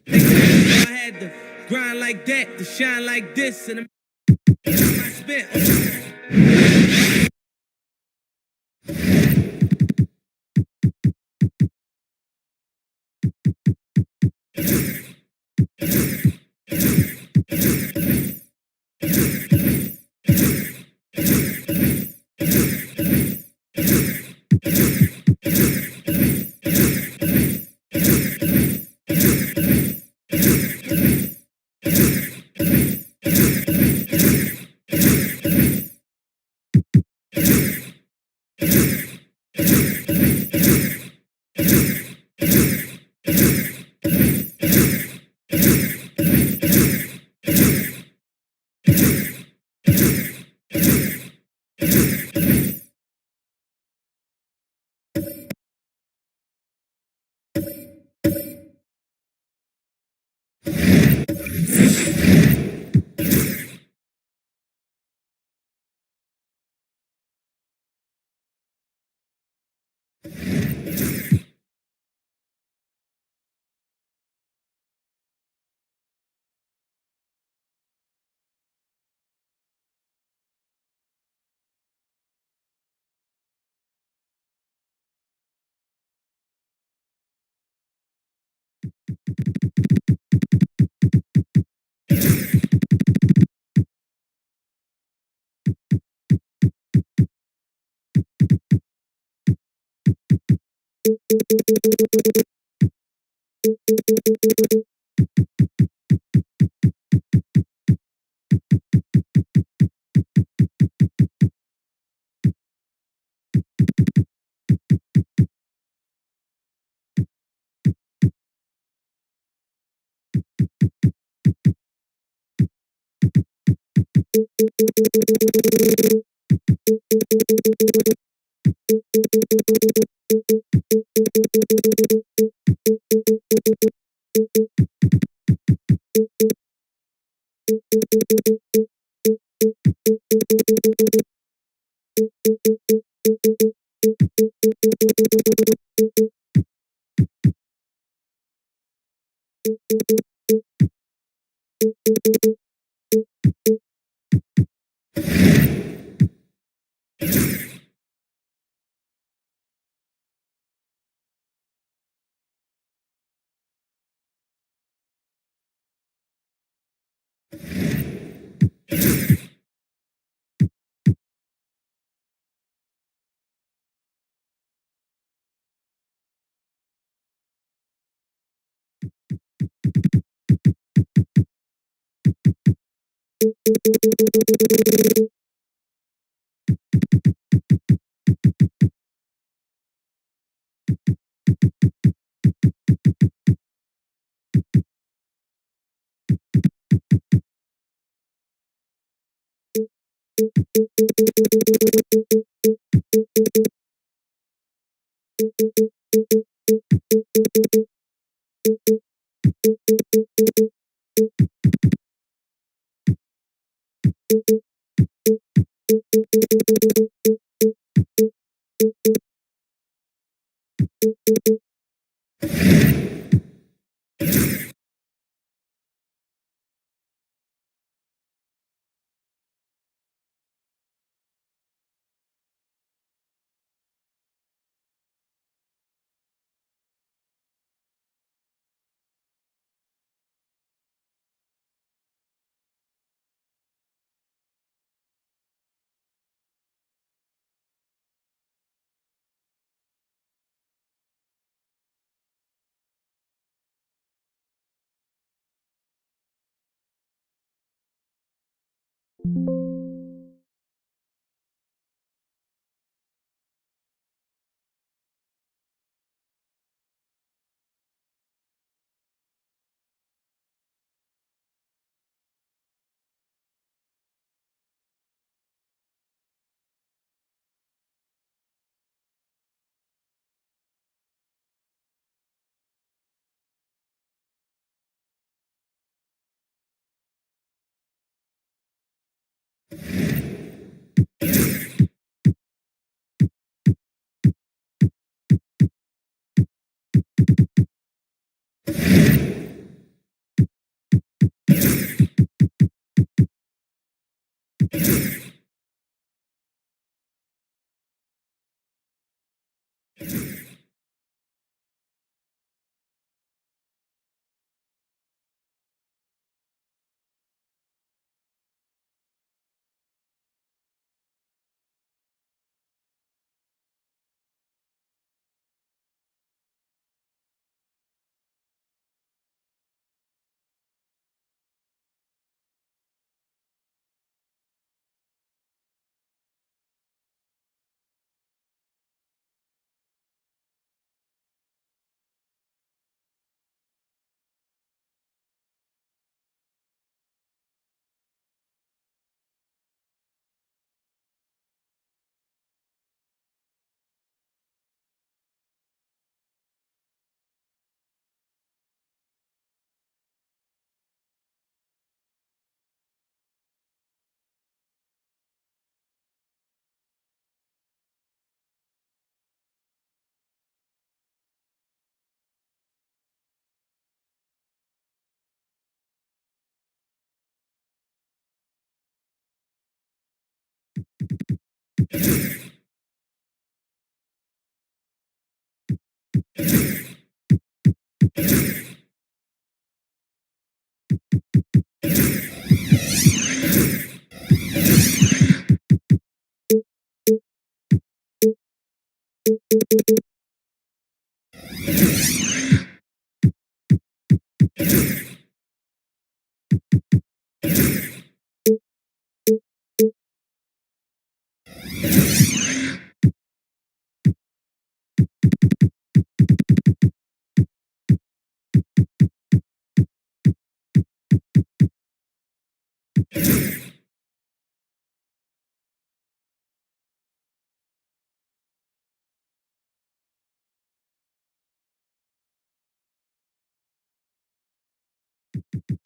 had to grind like that, to shine like this, and I spit.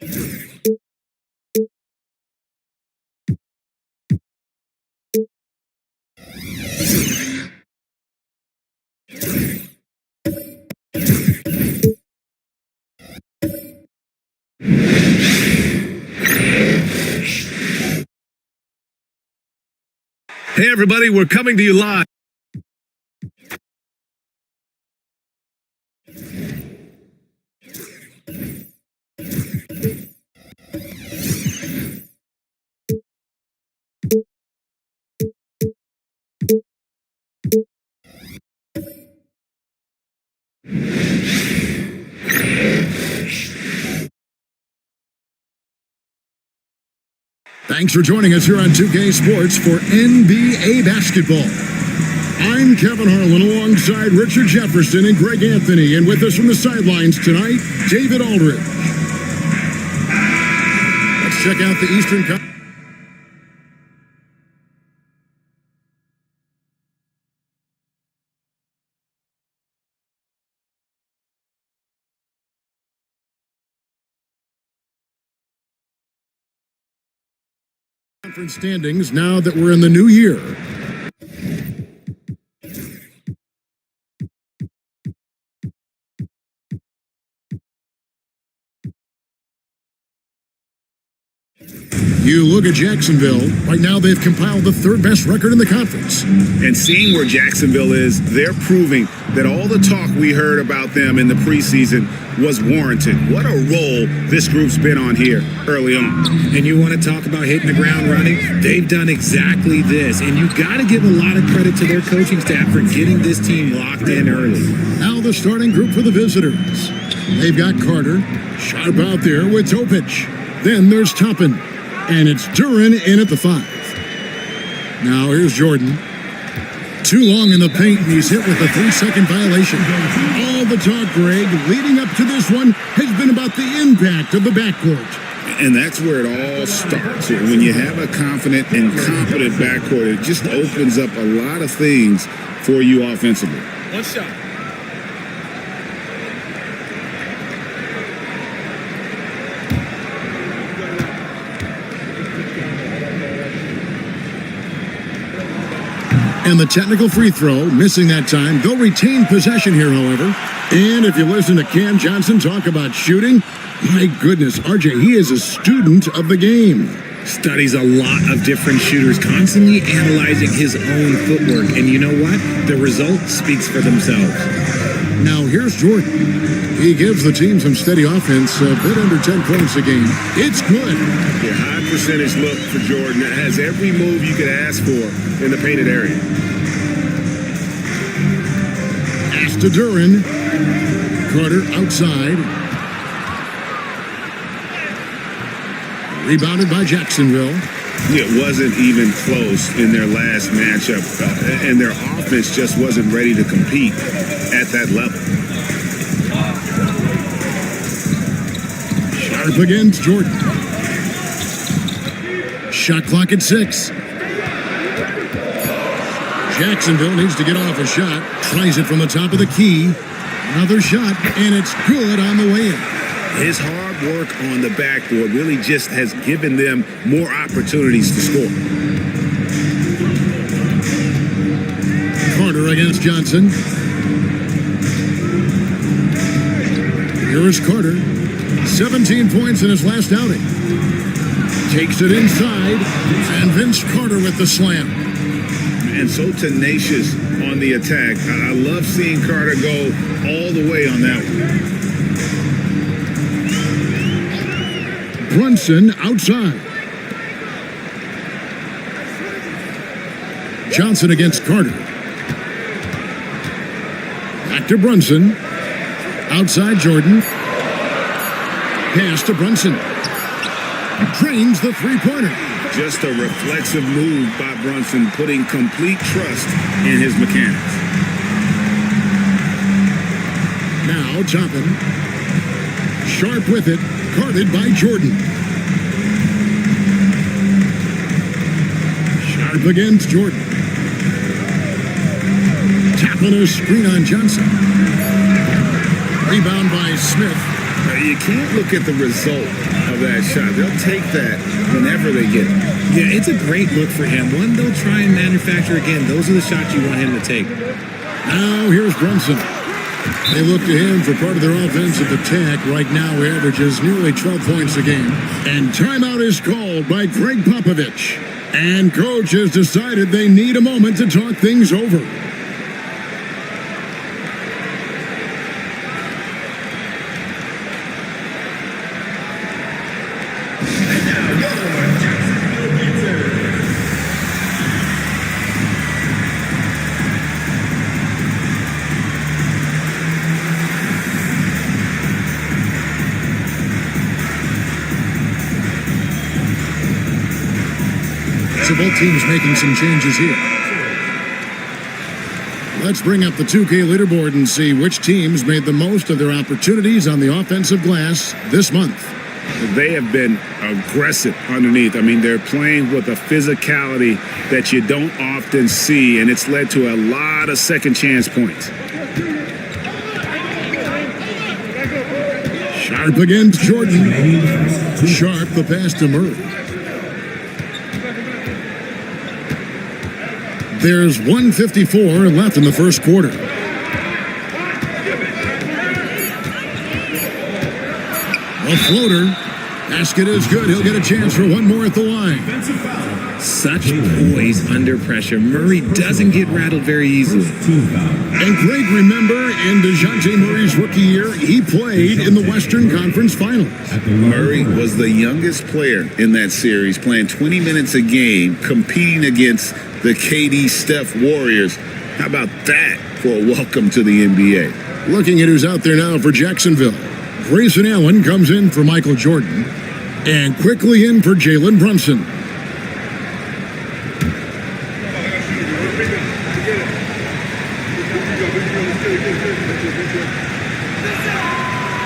Hey, everybody, we're coming to you live. Thanks for joining us here on 2K Sports for NBA basketball. I'm Kevin Harlan alongside Richard Jefferson and Greg Anthony, and with us from the sidelines tonight, David Aldridge. Let's check out the Eastern Conference standings now that we're in the new year. You look at Jacksonville. Right now, they've compiled the third best record in the conference. And seeing where Jacksonville is, they're proving that all the talk we heard about them in the preseason was warranted. What a role this group's been on here early on. And you want to talk about hitting the ground running? They've done exactly this. And you got to give a lot of credit to their coaching staff for getting this team locked in early. Now the starting group for the visitors. They've got Carter, sharp out there with Topic. Then there's Toppin. And it's Duran in at the 5. Now here's Jordan. Too long in the paint, and he's hit with a 3-second violation. All the talk, Greg, leading up to this one has been about the impact of the backcourt. And that's where it all starts. When you have a confident and competent backcourt, it just opens up a lot of things for you offensively. One shot. And the technical free throw, missing that time. They'll retain possession here, however. And if you listen to Cam Johnson talk about shooting, my goodness, RJ, he is a student of the game. Studies a lot of different shooters, constantly analyzing his own footwork. And you know what? The result speaks for themselves. Now here's Jordan. He gives the team some steady offense, a bit under 10 points a game. It's good. Yeah, high percentage look for Jordan. That has every move you could ask for in the painted area. Pass to Duran. Carter outside. Rebounded by Jacksonville. It wasn't even close in their last matchup, and their offense just wasn't ready to compete at that level. Sharp against Jordan. Shot clock at 6. Jacksonville needs to get off a shot. Tries it from the top of the key. Another shot, and it's good on the way in. His hard work on the backboard really just has given them more opportunities to score. Carter against Johnson. Here is Carter. 17 points in his last outing. Takes it inside, and Vince Carter with the slam. And so tenacious on the attack. I love seeing Carter go all the way on that one. Brunson outside. Johnson against Carter. Back to Brunson. Outside Jordan. Pass to Brunson. Drains the three-pointer. Just a reflexive move by Brunson, putting complete trust in his mechanics. Now Toppin. Sharp with it. Guarded by Jordan. Sharp against Jordan. Tapping a screen on Johnson. Rebound by Smith. You can't look at the result of that shot. They'll take that whenever they get it. Yeah, it's a great look for him. One they'll try and manufacture again. Those are the shots you want him to take. Now here's Brunson. They look to him for part of their offensive attack. Right now averages nearly 12 points a game. And timeout is called by Greg Popovich. And coach has decided they need a moment to talk things over. So both teams making some changes here. Let's bring up the 2K leaderboard and see which teams made the most of their opportunities on the offensive glass this month. They have been aggressive underneath. I mean, they're playing with a physicality that you don't often see, and it's led to a lot of second chance points. Sharp against Jordan. Sharp the pass to Murray. There's 1:54 left in the first quarter. A floater. Basket is good. He'll get a chance for one more at the line. Such poise under pressure. Murray doesn't get rattled very easily. And Greg, remember, in DeJounte Murray's rookie year, he played in the Western Conference Finals. Murray was the youngest player in that series, playing 20 minutes a game, competing against the KD Steph Warriors. How about that for a welcome to the NBA? Looking at who's out there now for Jacksonville. Grayson Allen comes in for Michael Jordan. And quickly in for Jalen Brunson.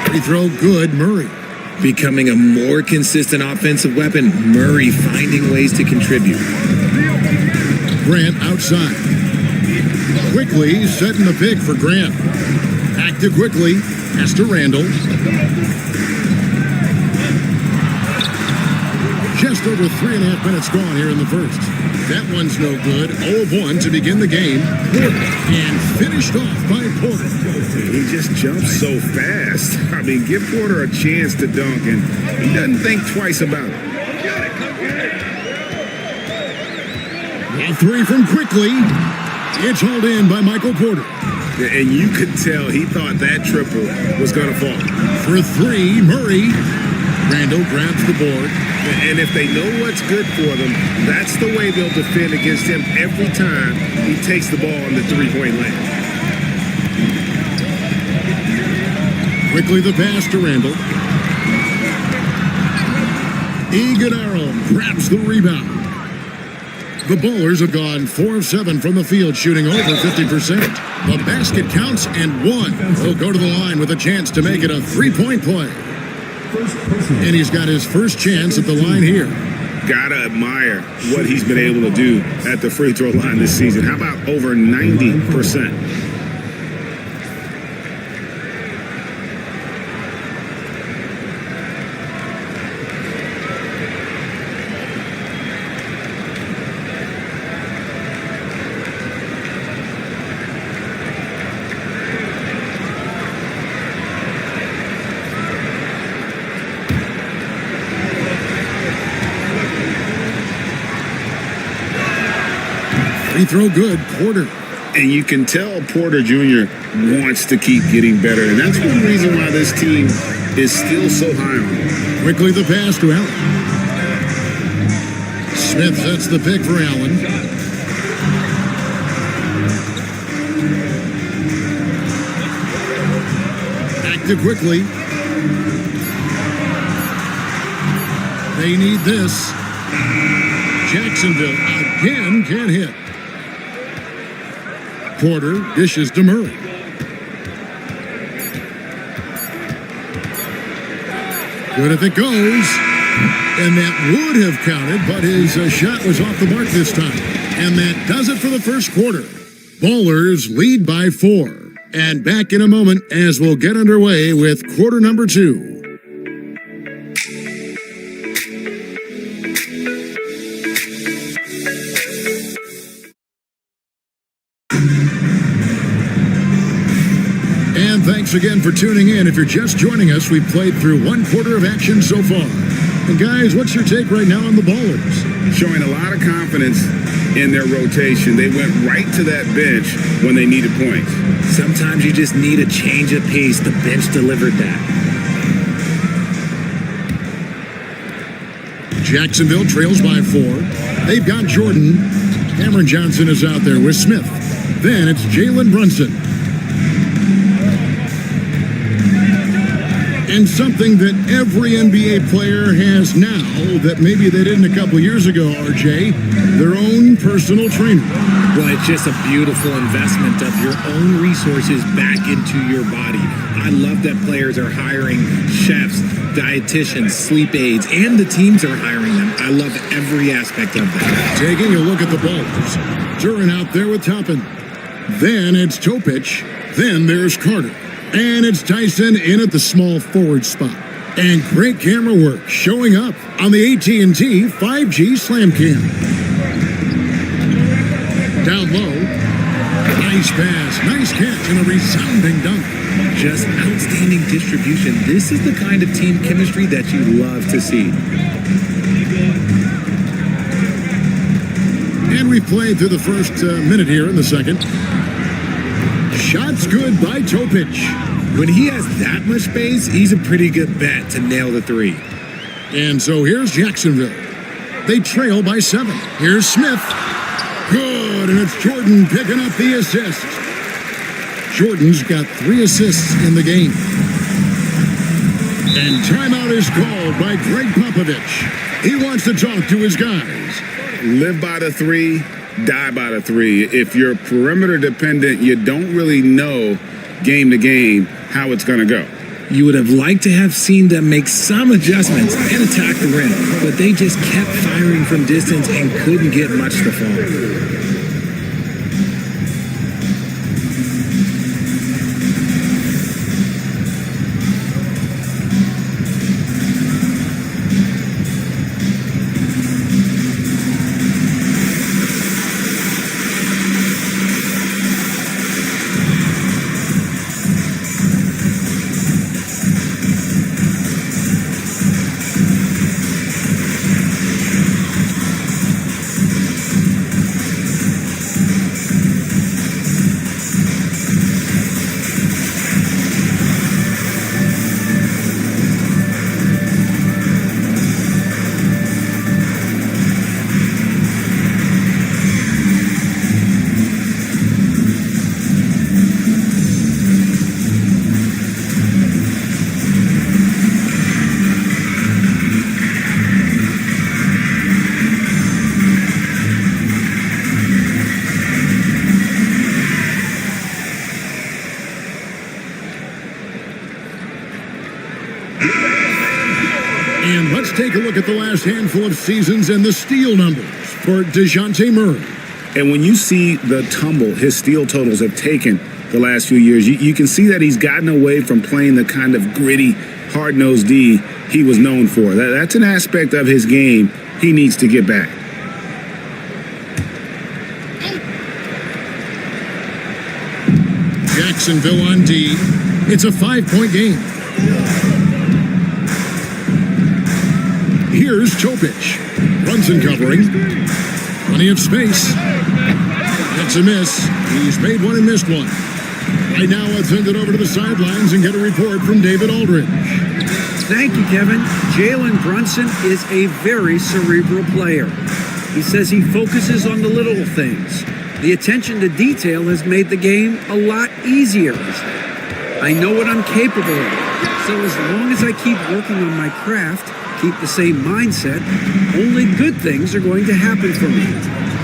Free throw good, Murray. Becoming a more consistent offensive weapon, Murray finding ways to contribute. Grant outside. Quickly setting the pick for Grant. Back to Quickly. Pass to Randall. Just over 3.5 minutes gone here in the first. That one's no good. 0 of 1 to begin the game. And finished off by Porter. He just jumps so fast. I mean, give Porter a chance to dunk, and he doesn't think twice about it. A three from Quickly. It's hauled in by Michael Porter. And you could tell he thought that triple was going to fall. For three, Murray. Randall grabs the board. And if they know what's good for them, that's the way they'll defend against him every time he takes the ball in the three-point lane. Quickly the pass to Randall. Iguodala grabs the rebound. The Bowlers have gone 4 of 7 from the field, shooting over 50%. The basket counts and one. He'll go to the line with a chance to make it a three-point play. And he's got his first chance at the line here. Gotta admire what he's been able to do at the free throw line this season. How about over 90%? 'Free throw good, Porter. And you can tell Porter Jr. wants to keep getting better. And that's one reason why this team is still so high on him. Quickly the pass to Allen. Smith sets the pick for Allen. Back to Quickly. They need this. Jacksonville again can't hit. Porter dishes to Murray. Good if it goes. And that would have counted, but his shot was off the mark this time. And that does it for the first quarter. Bowlers lead by 4. And back in a moment as we'll get underway with quarter number 2. And thanks again for tuning in. If you're just joining us, we've played through one quarter of action so far. And guys, what's your take right now on the Ballers? Showing a lot of confidence in their rotation. They went right to that bench when they needed points. Sometimes you just need a change of pace. The bench delivered that. Jacksonville trails by 4. They've got Jordan. Cameron Johnson is out there with Smith. Then it's Jalen Brunson. And something that every NBA player has now that maybe they didn't a couple years ago, RJ, their own personal trainer. Well, it's just a beautiful investment of your own resources back into your body. I love that players are hiring chefs, dietitians, sleep aides, and the teams are hiring them. I love every aspect of that. Taking a look at the Ballers. Duran out there with Toppin. Then it's Topic. Then there's Carter. And it's Tyson in at the small forward spot. And great camera work showing up on the AT&T 5G Slam Cam. Down low. Nice pass, nice catch, and a resounding dunk. Just outstanding distribution. This is the kind of team chemistry that you love to see. And we played through the first minute here in the second. Shots good by Topic. When he has that much space, he's a pretty good bet to nail the 3. And so here's Jacksonville. They trail by 7. Here's Smith. Good, and it's Jordan picking up the assist. Jordan's got 3 assists in the game. And timeout is called by Greg Popovich. He wants to talk to his guys. Live by the 3, die by the 3. If you're perimeter dependent, you don't really know game to game how it's going to go. You would have liked to have seen them make some adjustments and attack the rim, but they just kept firing from distance and couldn't get much to fall. And let's take a look at the last handful of seasons and the steal numbers for DeJounte Murray. And when you see the tumble his steal totals have taken the last few years, you can see that he's gotten away from playing the kind of gritty, hard-nosed D he was known for. That's an aspect of his game he needs to get back. Jacksonville on D. It's a 5-point game. Here's Topic. Brunson covering. Plenty of space. It's a miss. He's made one and missed one. Right now, let's send it over to the sidelines and get a report from David Aldridge. Thank you, Kevin. Jalen Brunson is a very cerebral player. He says he focuses on the little things. The attention to detail has made the game a lot easier. I know what I'm capable of. So as long as I keep working on my craft, keep the same mindset, only good things are going to happen for me.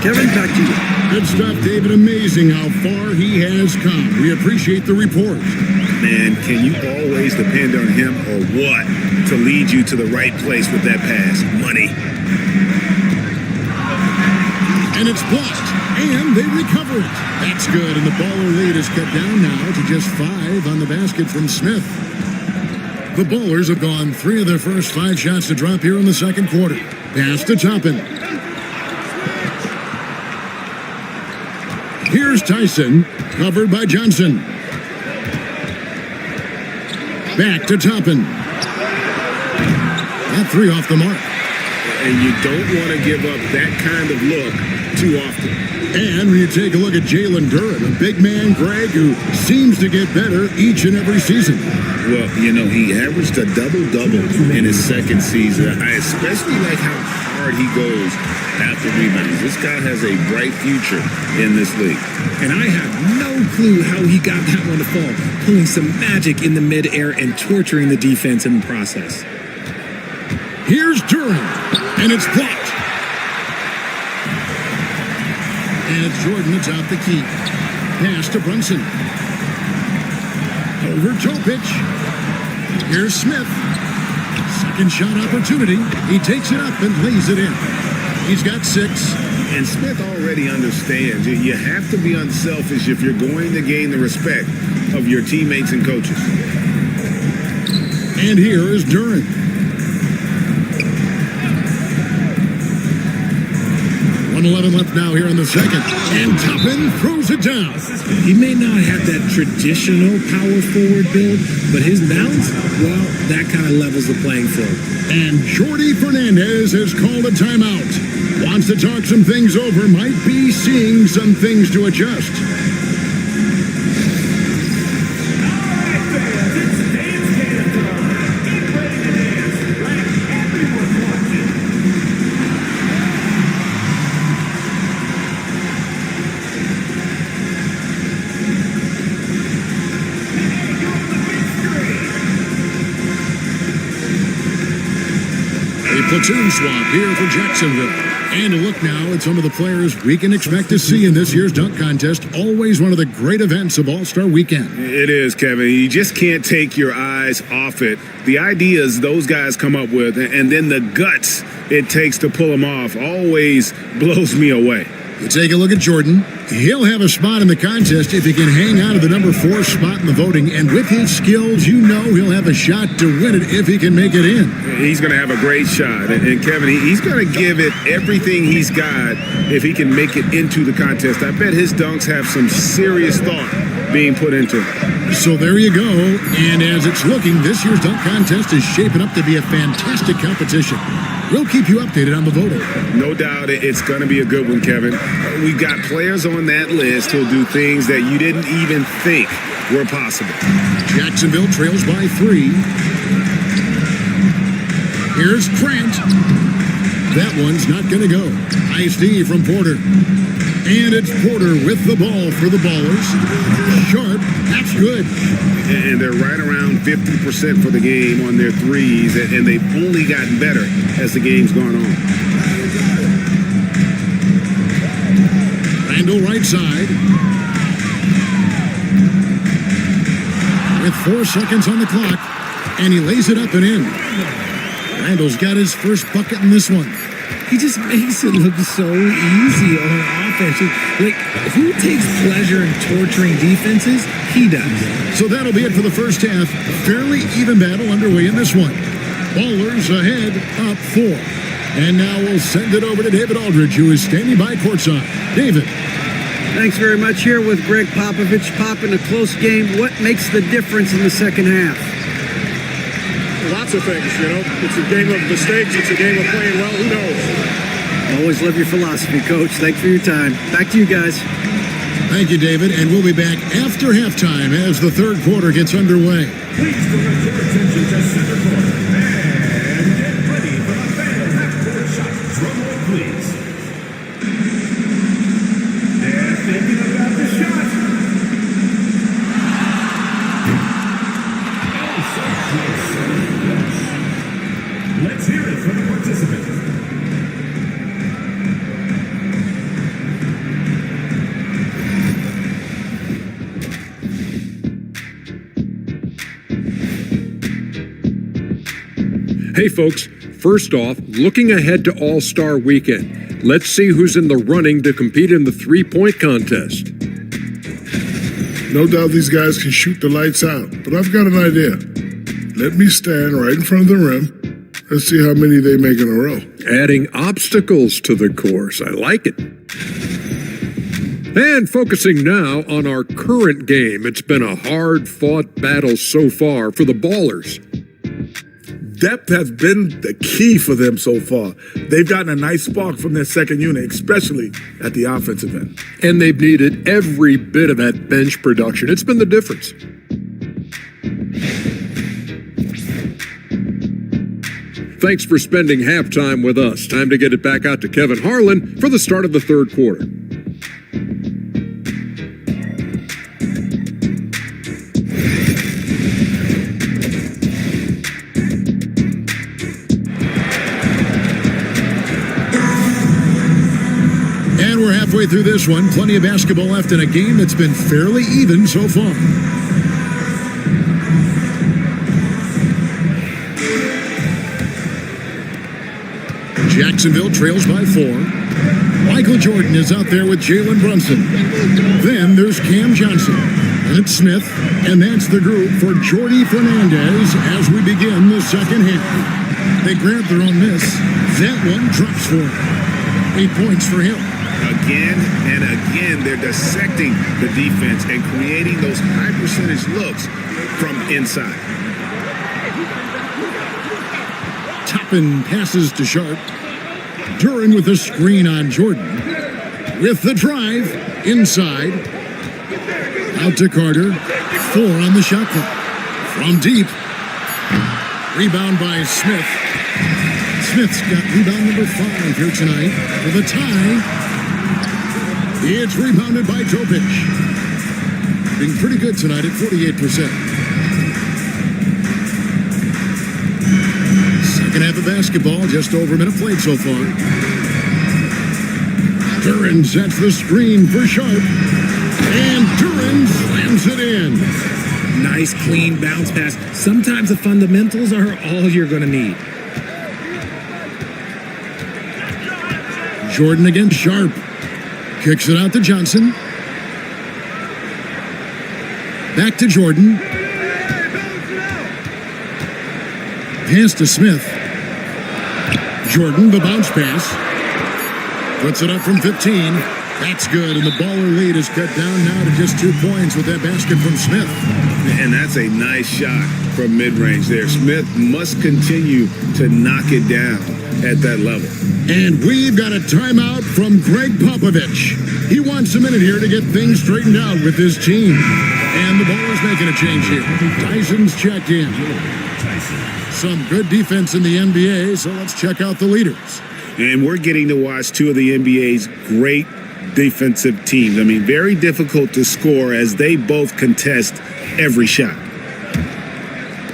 Kevin, back to you. Good stuff, David. Amazing how far he has come. We appreciate the report. Man, can you always depend on him or what to lead you to the right place with that pass? Money. And it's blocked. And they recover it. That's good. And the baller lead is cut down now to just 5 on the basket from Smith. The Ballers have gone 3 of their first 5 shots to drop here in the second quarter. Pass to Toppin. Here's Tyson, covered by Johnson. Back to Toppin. That 3 off the mark. And you don't want to give up that kind of look too often. And when you take a look at Jalen Duren, a big man, Greg, who seems to get better each and every season. Well, you know, he averaged a double-double in his second season. I especially like how hard he goes after rebounds. This guy has a bright future in this league. And I have no clue how he got that one to fall, pulling some magic in the midair and torturing the defense in the process. Here's Duren, and it's blocked. And it's Jordan atop the key. Pass to Brunson. Over Topic. Here's Smith. Second shot opportunity. He takes it up and lays it in. He's got 6. And Smith already understands you have to be unselfish if you're going to gain the respect of your teammates and coaches. And here is Duren. 1:11 left now here in the second. And Toppin throws it down. He may not have that traditional power forward build, but his balance, well, that kind of levels the playing field. And Jordi Fernandez has called a timeout. Wants to talk some things over, might be seeing some things to adjust. Platoon swap here for Jacksonville. And a look now at some of the players we can expect to see in this year's dunk contest. Always one of the great events of All-Star Weekend. It is, Kevin. You just can't take your eyes off it. The ideas those guys come up with and then the guts it takes to pull them off always blows me away. You take a look at Jordan. He'll have a spot in the contest if he can hang out of the number 4 spot in the voting. And with his skills, you know he'll have a shot to win it if he can make it in. He's going to have a great shot. And Kevin, he's going to give it everything he's got if he can make it into the contest. I bet his dunks have some serious thought being put into it. So there you go. And as it's looking, this year's dunk contest is shaping up to be a fantastic competition. We'll keep you updated on the voting. No doubt it's going to be a good one, Kevin. We've got players on that list who'll do things that you didn't even think were possible. Jacksonville trails by 3. Here's Grant. That one's not going to go. Nice D from Porter. And it's Porter with the ball for the Ballers. Sharp, that's good. And they're right around 50% for the game on their threes, and they've only gotten better as the game's gone on. Randall right side. With 4 seconds on the clock, and he lays it up and in. Randall's got his first bucket in this one. He just makes it look so easy on offense. Like, who takes pleasure in torturing defenses? He does. So that'll be it for the first half. Fairly even battle underway in this one. Ballers ahead, up 4. And now we'll send it over to David Aldridge, who is standing by courtside. David. Thanks very much. Here with Greg Popovich. Pop, in a close game, what makes the difference in the second half? Lots of things, you know. It's a game of mistakes. It's a game of playing well. Who knows? Always love your philosophy, Coach. Thanks for your time. Back to you guys. Thank you, David. And we'll be back after halftime as the third quarter gets underway. Please direct your attention to center court and get ready for the final half-court shot. Drum roll, please. They're thinking about the shot. Let's hear it from the participant. Hey folks, first off, looking ahead to All-Star Weekend. Let's see who's in the running to compete in the three-point contest. No doubt these guys can shoot the lights out, but I've got an idea. Let me stand right in front of the rim. Let's see how many they make in a row. Adding obstacles to the course. I like it. And focusing now on our current game. It's been a hard-fought battle so far for the Ballers. Depth has been the key for them so far. They've gotten a nice spark from their second unit, especially at the offensive end. And they've needed every bit of that bench production. It's been the difference. Thanks for spending halftime with us. Time to get it back out to Kevin Harlan for the start of the third quarter. And we're halfway through this one. Plenty of basketball left in a game that's been fairly even so far. Jacksonville trails by 4. Michael Jordan is out there with Jalen Brunson. Then there's Cam Johnson. And it's Smith. And that's the group for Jordy Fernandez as we begin the second half. They grab their own miss. That one drops for him. 8 points for him. Again and again, they're dissecting the defense and creating those high percentage looks from inside. Toppin passes to Sharp. Duran with a screen on Jordan. With the drive, inside. Out to Carter. 4 on the shot clock. From deep. Rebound by Smith. Smith's got rebound number 5 here tonight. For the tie. It's rebounded by Topic. Being pretty good tonight at 48%. Second half of basketball, just over a minute played so far. Duran sets the screen for Sharp. And Duran slams it in. Nice, clean bounce pass. Sometimes the fundamentals are all you're going to need. Jordan against Sharp. Kicks it out to Johnson. Back to Jordan. Pass to Smith. Jordan, the bounce pass. Puts it up from 15. That's good, and the Baller lead is cut down now to just 2 points with that basket from Smith. And that's a nice shot from mid-range there. Smith must continue to knock it down at that level. And we've got a timeout from Greg Popovich. He wants a minute here to get things straightened out with his team. And the Baller's making a change here. Tyson's checked in. Some good defense in the NBA, so let's check out the leaders. And we're getting to watch two of the NBA's great defensive teams. I mean, very difficult to score as they both contest every shot.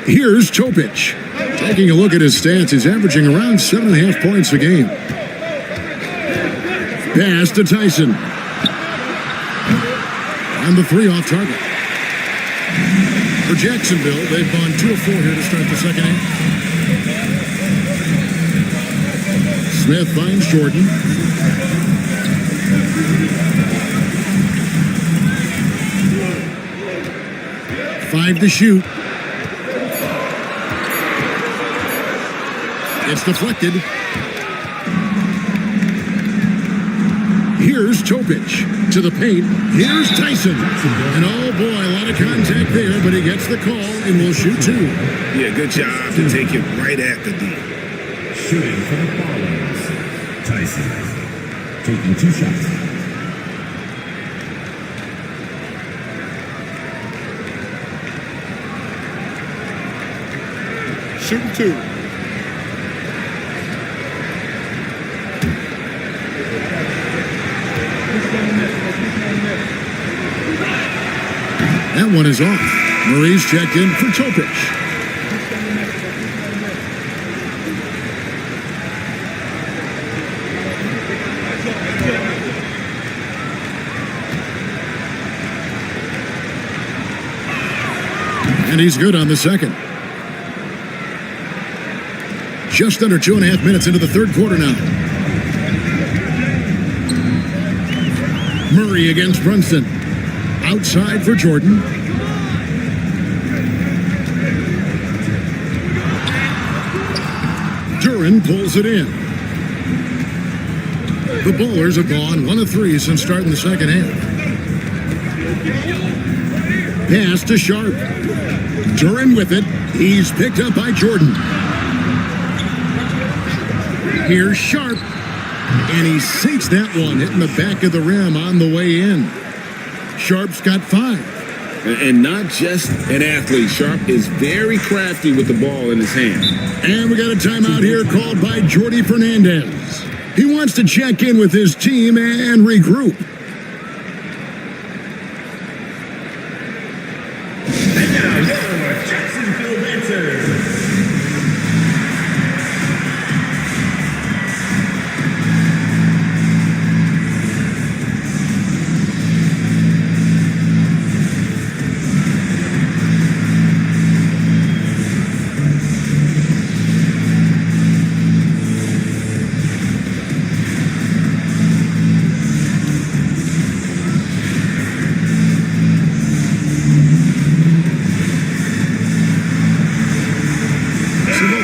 Here's Topic. Taking a look at his stats, he's averaging around 7.5 points a game. Pass to Tyson. And the 3 off target. For Jacksonville, they've gone 2 of 4 here to start the second half. Smith finds Jordan. Five to shoot. It's deflected. Here's Topic to the paint. Here's Tyson. And oh boy, a lot of contact there, but he gets the call and will shoot 2. Yeah, good job to take it right at the D. Shooting for the Ballers. Tyson taking 2 shots. Shooting 2. That one is off. Murray's checked in for Topic. And he's good on the second. Just under 2.5 minutes into the third quarter now. Murray against Brunson. Outside for Jordan. Duran pulls it in. The Bowlers have gone 1 of 3 since starting the second half. Pass to Sharp. Duran with it. He's picked up by Jordan. Here's Sharp. And he sinks that one, hitting the back of the rim on the way in. Sharp's got 5. And not just an athlete. Sharp is very crafty with the ball in his hand. And we got a timeout here called by Jordy Fernandez. He wants to check in with his team and regroup. And now your Jacksonville Dancers.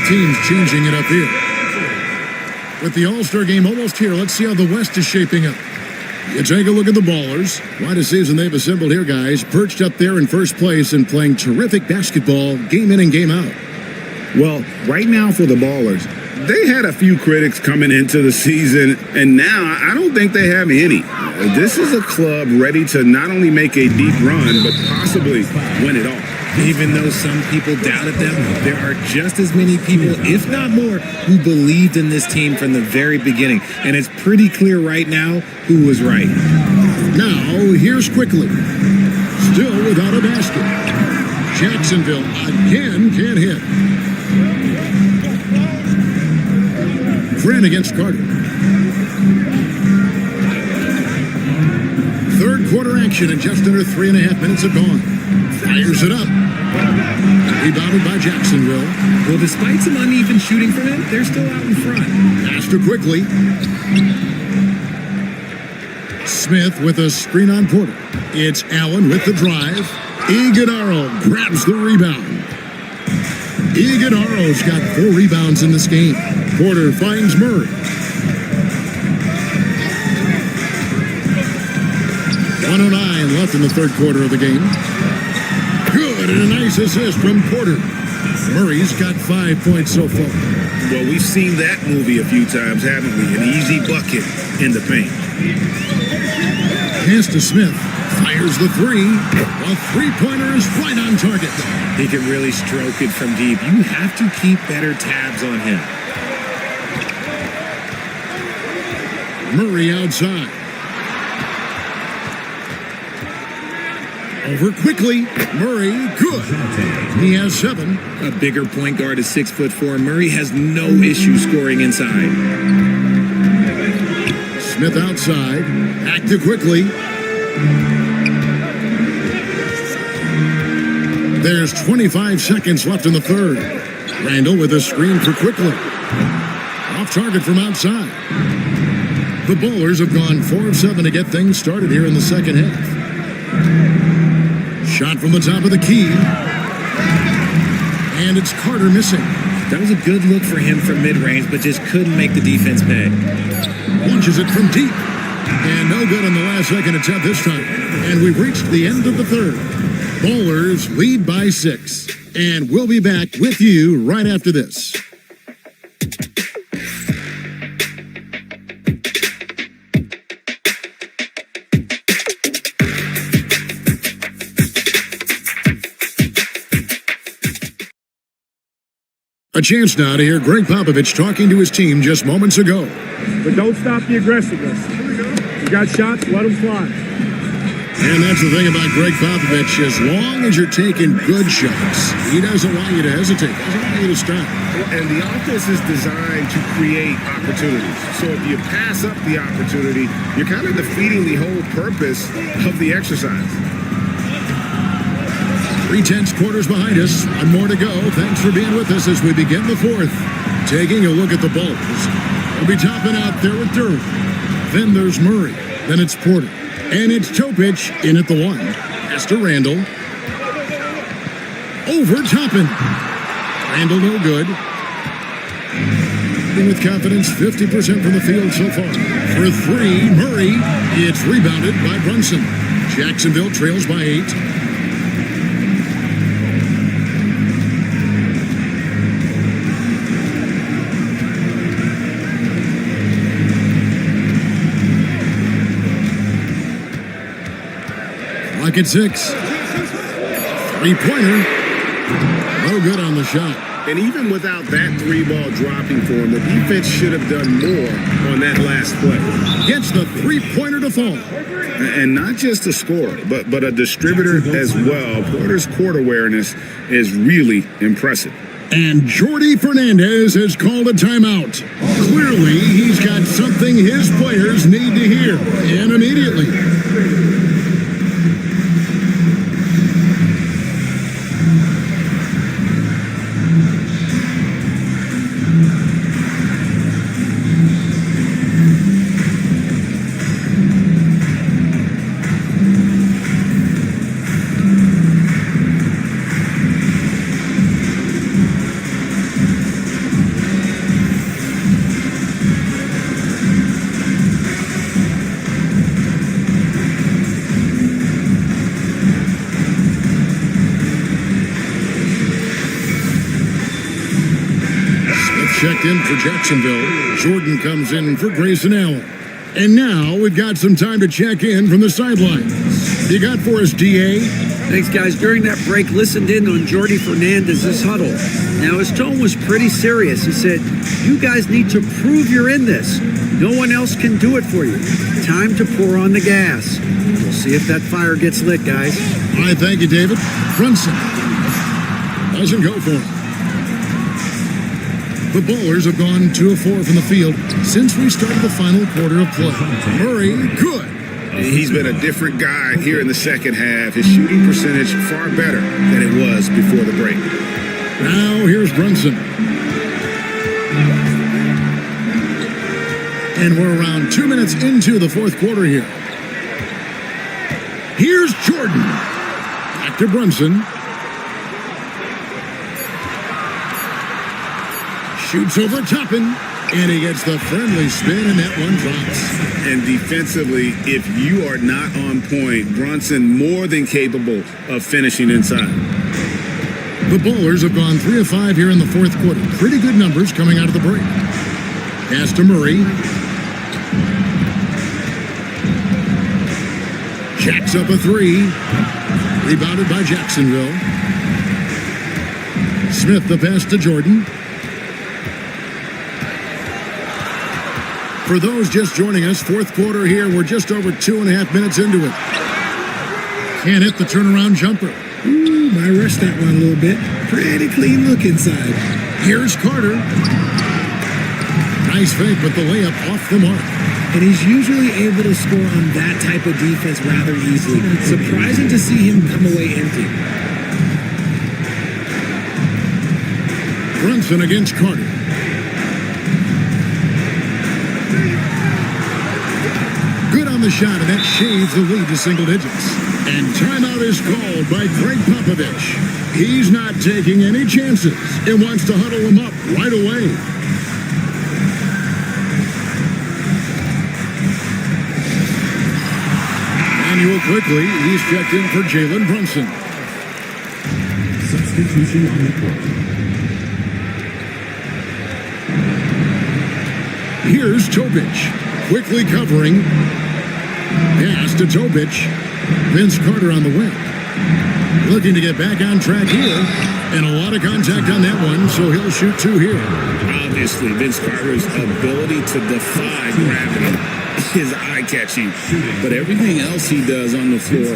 Teams changing it up here. With the All-Star game almost here, let's see how the West is shaping up. You take a look at the Ballers. Quite a season they've assembled here, guys. Perched up there in first place and playing terrific basketball game in and game out. Well, right now for the Ballers, they had a few critics coming into the season, and now I don't think they have any. This is a club ready to not only make a deep run, but possibly win it all. Even though some people doubted them, there are just as many people, if not more, who believed in this team from the very beginning. And it's pretty clear right now who was right. Now, here's Quickly. Still without a basket. Jacksonville again can't hit. Friend against Carter. Third quarter action and just under 3.5 minutes have gone. Fires it up. Rebounded by Jacksonville. Well, despite some uneven shooting from him, they're still out in front. Pass to Quickly. Smith with a screen on Porter. It's Allen with the drive. Iguodala grabs the rebound. Iguodala's got 4 rebounds in this game. Porter finds Murray. 1:09 left in the third quarter of the game. Good, and a nice assist from Porter. Murray's got 5 points so far. Well, we've seen that movie a few times, haven't we? An easy bucket in the paint. Pass to Smith. Fires the 3. A three-pointer is right on target. He can really stroke it from deep. You have to keep better tabs on him. Murray outside. Over Quickly. Murray, good. He has 7. A bigger point guard is 6'4". Murray has no issue scoring inside. Smith outside. Back to Quickly. There's 25 seconds left in the third. Randall with a screen for Quickly. Off target from outside. The Bowlers have gone 4 of 7 to get things started here in the second half. Shot from the top of the key. And it's Carter missing. That was a good look for him from mid-range, but just couldn't make the defense pay. Launches it from deep. And no good on the last second attempt this time. And we've reached the end of the third. Bowlers lead by 6. And we'll be back with you right after this. A chance now to hear Greg Popovich talking to his team just moments ago. But don't stop the aggressiveness. You got shots, let them fly. And that's the thing about Greg Popovich. As long as you're taking good shots, he doesn't want you to hesitate. He doesn't want you to stop. And the offense is designed to create opportunities. So if you pass up the opportunity, you're kind of defeating the whole purpose of the exercise. 3/10 quarters behind us. One more to go. Thanks for being with us as we begin the fourth. Taking a look at the Bulls. We'll be topping out there with Duran. Then there's Murray. Then it's Porter. And it's Topic in at the 1. Pass to Randall. Over Toppin. Randall no good. With confidence, 50% from the field so far. For 3, Murray. It's rebounded by Brunson. Jacksonville trails by 8. Clock at 6. 3-pointer. No good on the shot. And even without that 3-ball dropping for him, the defense should have done more on that last play. Gets the 3-pointer to fall. And not just a scorer, but a distributor as well. Porter's court awareness is really impressive. And Jordy Fernandez has called a timeout. Clearly, he's got something his players need to hear, and immediately. Checked in for Jacksonville. Jordan comes in for Grayson Allen. And now we've got some time to check in from the sideline. You got for us, DA? Thanks, guys. During that break, listened in on Jordy Fernandez's huddle. Now, his tone was pretty serious. He said, you guys need to prove you're in this. No one else can do it for you. Time to pour on the gas. We'll see if that fire gets lit, guys. All right, thank you, David. Brunson doesn't go for it. The Ballers have gone 2 of 4 from the field since we started the final quarter of play. Murray, good. He's been a different guy here in the second half. His shooting percentage far better than it was before the break. Now here's Brunson. And we're around 2 minutes into the fourth quarter here. Here's Jordan. Back to Brunson. Shoots over Toppin, and he gets the friendly spin, and that one drops. And defensively, if you are not on point, Brunson more than capable of finishing inside. The Ballers have gone 3 of 5 here in the fourth quarter. Pretty good numbers coming out of the break. Pass to Murray. Jacks up a 3. Rebounded by Jacksonville. Smith the pass to Jordan. For those just joining us, fourth quarter here, we're just over 2.5 minutes into it. Can't hit the turnaround jumper. Ooh, might rush that one a little bit. Pretty clean look inside. Here's Carter. Nice fake, but the layup off the mark. And he's usually able to score on that type of defense rather easily. Surprising to see him come away empty. Brunson against Carter. Good on the shot, and that shades the lead to single digits. And timeout is called by Greg Popovich. He's not taking any chances and wants to huddle them up right away. Manuel quickly, he's checked in for Jalen Brunson. Substitution on the court. Here's Topic, quickly covering. Pass to Topic. Vince Carter on the wing. Looking to get back on track here. And a lot of contact on that one, so he'll shoot 2 here. Obviously, Vince Carter's ability to defy gravity is eye-catching. But everything else he does on the floor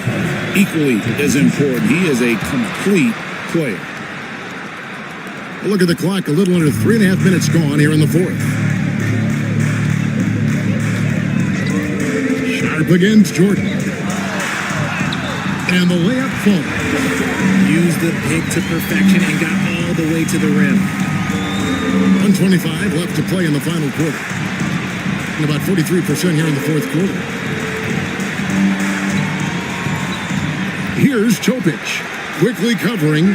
equally is important. He is a complete player. Look at the clock, a little under 3.5 minutes gone here in the fourth. Sharp against Jordan. And the layup falls. Used the pick to perfection and got all the way to the rim. 1:25 left to play in the final quarter. And about 43% here in the fourth quarter. Here's Topic, quickly covering,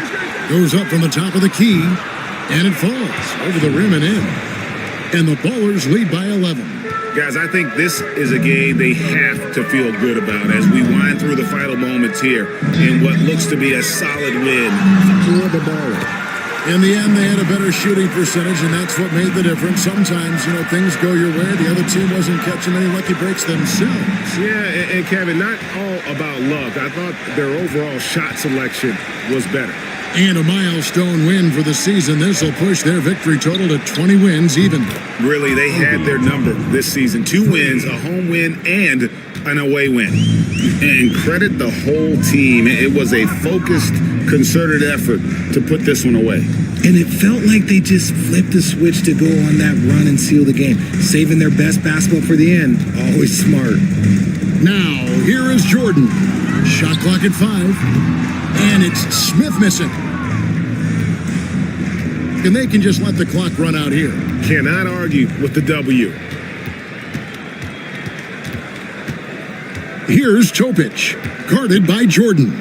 goes up from the top of the key, and it falls over the rim and in. And the Ballers lead by 11. Guys, I think this is a game they have to feel good about as we wind through the final moments here in what looks to be a solid win for the Ballers. In the end, they had a better shooting percentage, and that's what made the difference. Sometimes, things go your way. The other team wasn't catching any lucky breaks themselves. Yeah, and Kevin, not all about luck. I thought their overall shot selection was better. And a milestone win for the season. This will push their victory total to 20 wins even. Really, they had their number this season. 2 wins, a home win, and an away win. And credit the whole team. It was a focused, concerted effort to put this one away. And it felt like they just flipped the switch to go on that run and seal the game, saving their best basketball for the end. Always smart. Now, here is Jordan. Shot clock at 5. And it's Smith missing. And they can just let the clock run out here. Cannot argue with the W. Here's Topic, guarded by Jordan.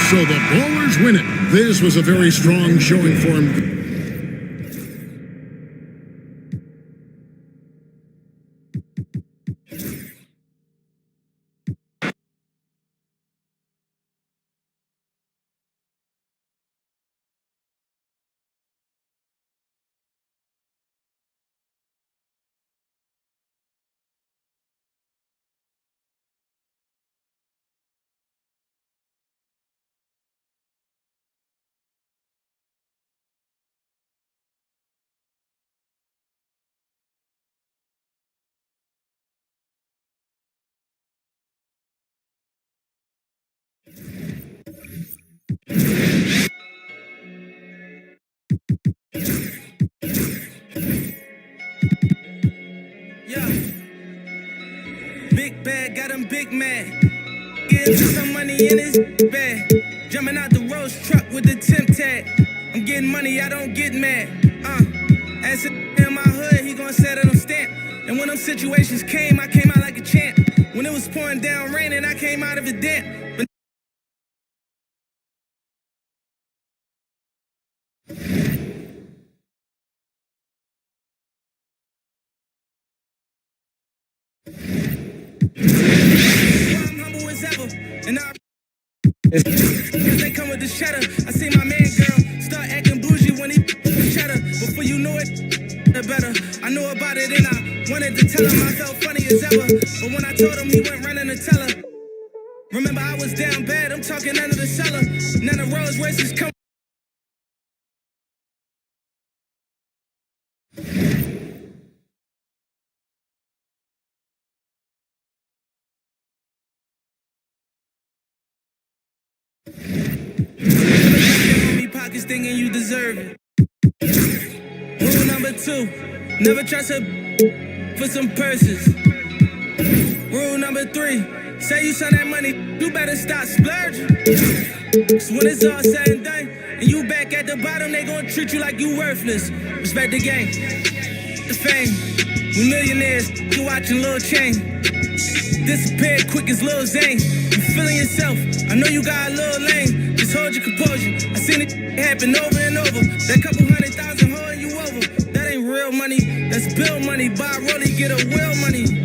So the Ballers win it. This was a very strong showing for him. Big bag, got him big mad. Getting some money in his bag. Jumping out the Rolls truck with the temp tag. I'm getting money, I don't get mad. As in my hood, he gon' set it on stamp. And when them situations came, I came out like a champ. When it was pouring down raining, I came out of the damp. But I'm humble as ever, and they come with the cheddar. I see my man girl start acting bougie when he the cheddar. Before you know it, better. I knew about it and I wanted to tell him I felt funny as ever. But when I told him, he went running to tell her. Remember, I was down bad. I'm talking under the cellar. None of Rolls Royces come. Pockets thinking you deserve it. Rule number 2, never trust her for some purses. Rule number 3, say you sell that money, you better stop splurging. So when it's all said and done, and you back at the bottom, they gon' treat you like you worthless. Respect the game, the fame. We millionaires, you watching Lil Chain. Disappeared quick as Lil Zane. You feeling yourself, I know you got a little lame. Just hold your composure. I seen it happen over and over. That couple 100,000 holding you over. That ain't real money, that's bill money. Buy Rolly, get a will money.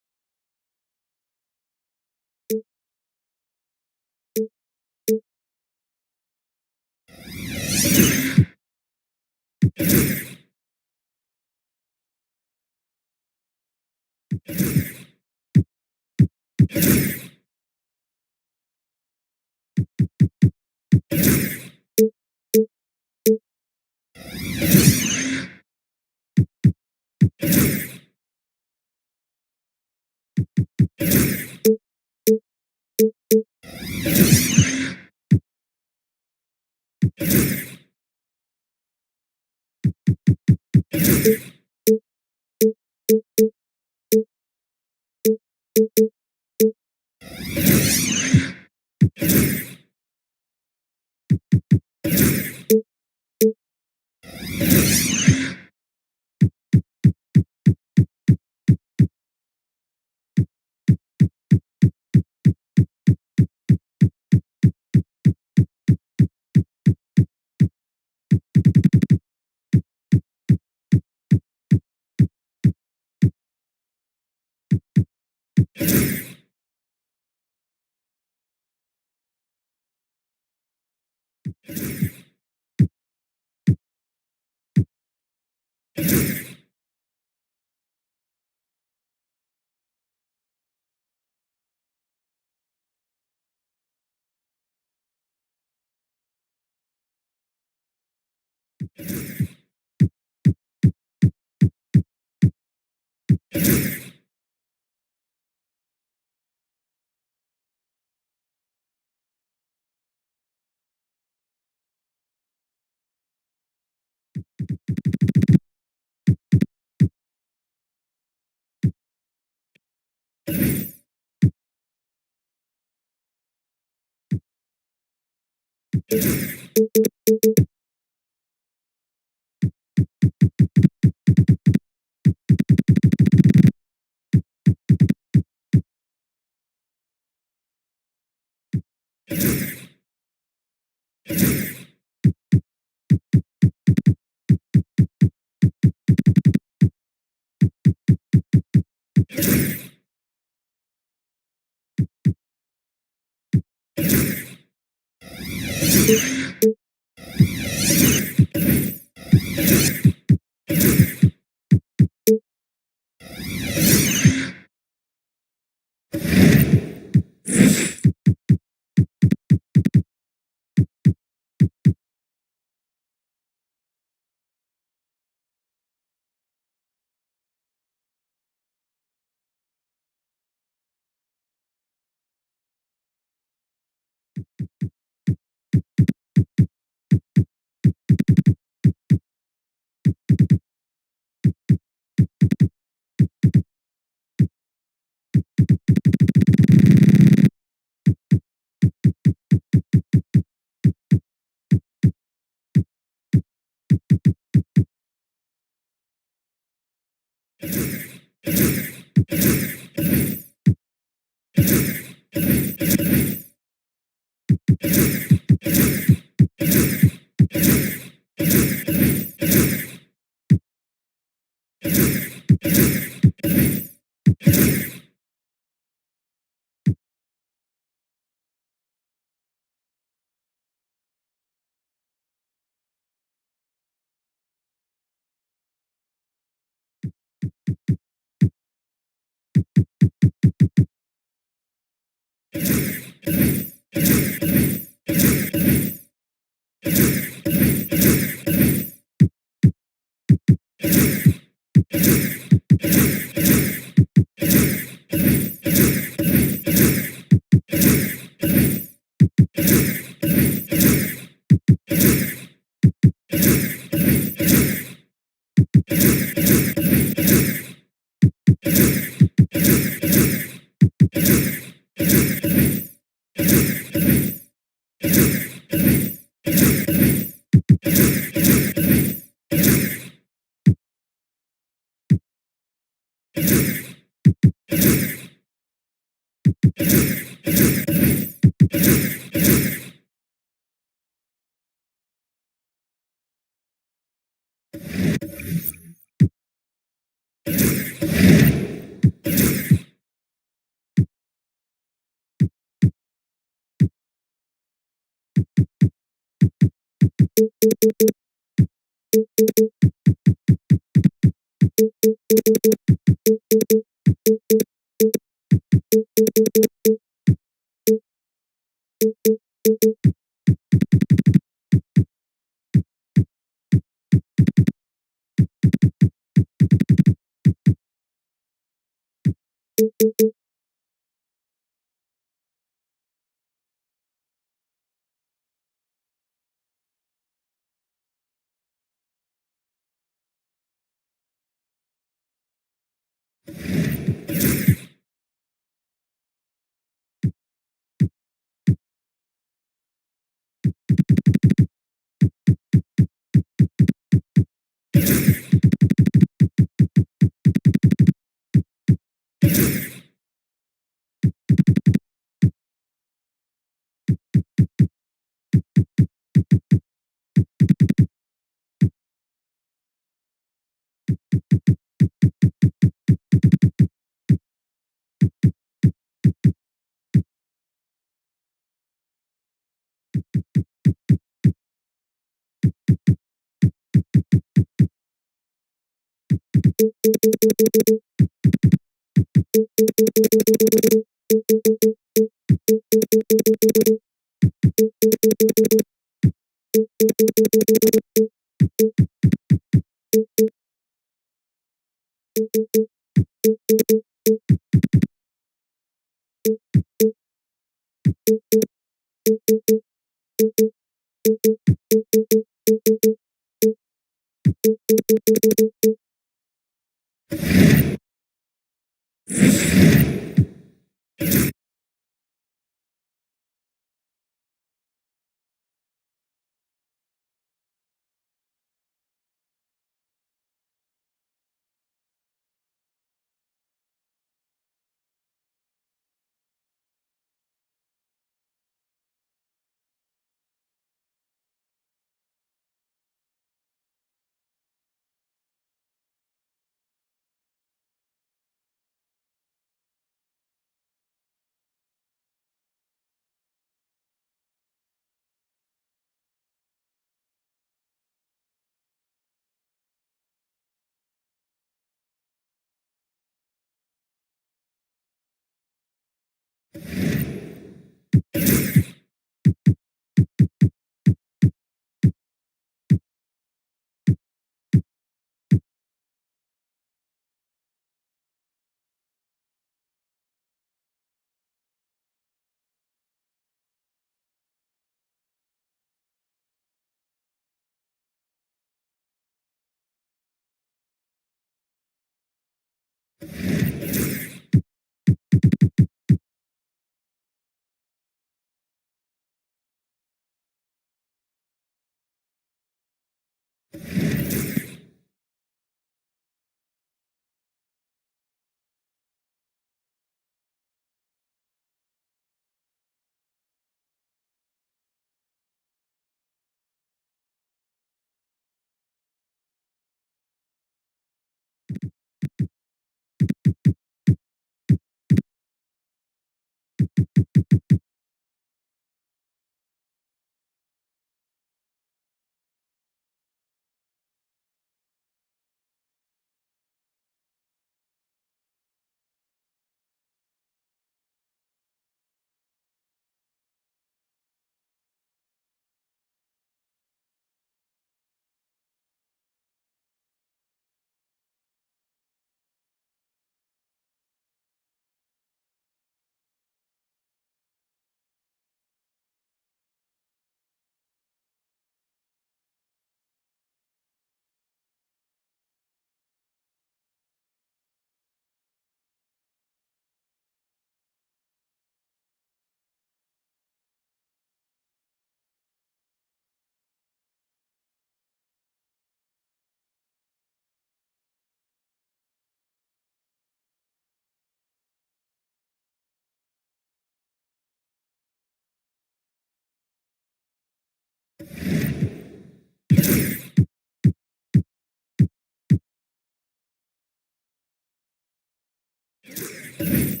Happy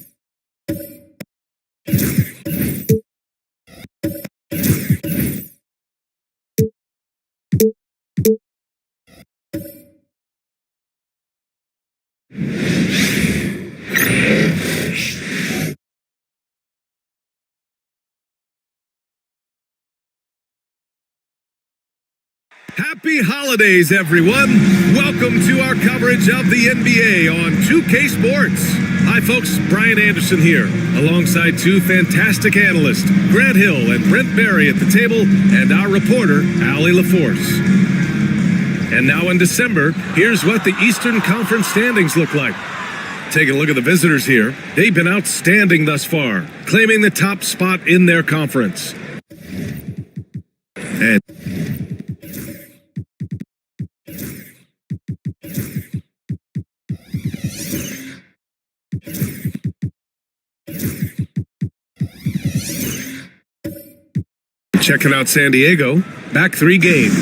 holidays, everyone. Welcome to our coverage of the NBA on 2K Sports. Hi, folks. Brian Anderson here, alongside two fantastic analysts, Grant Hill and Brent Berry at the table, and our reporter, Allie LaForce. And now in December, here's what the Eastern Conference standings look like. Taking a look at the visitors here, they've been outstanding thus far, claiming the top spot in their conference. And checking out San Diego, back 3 games.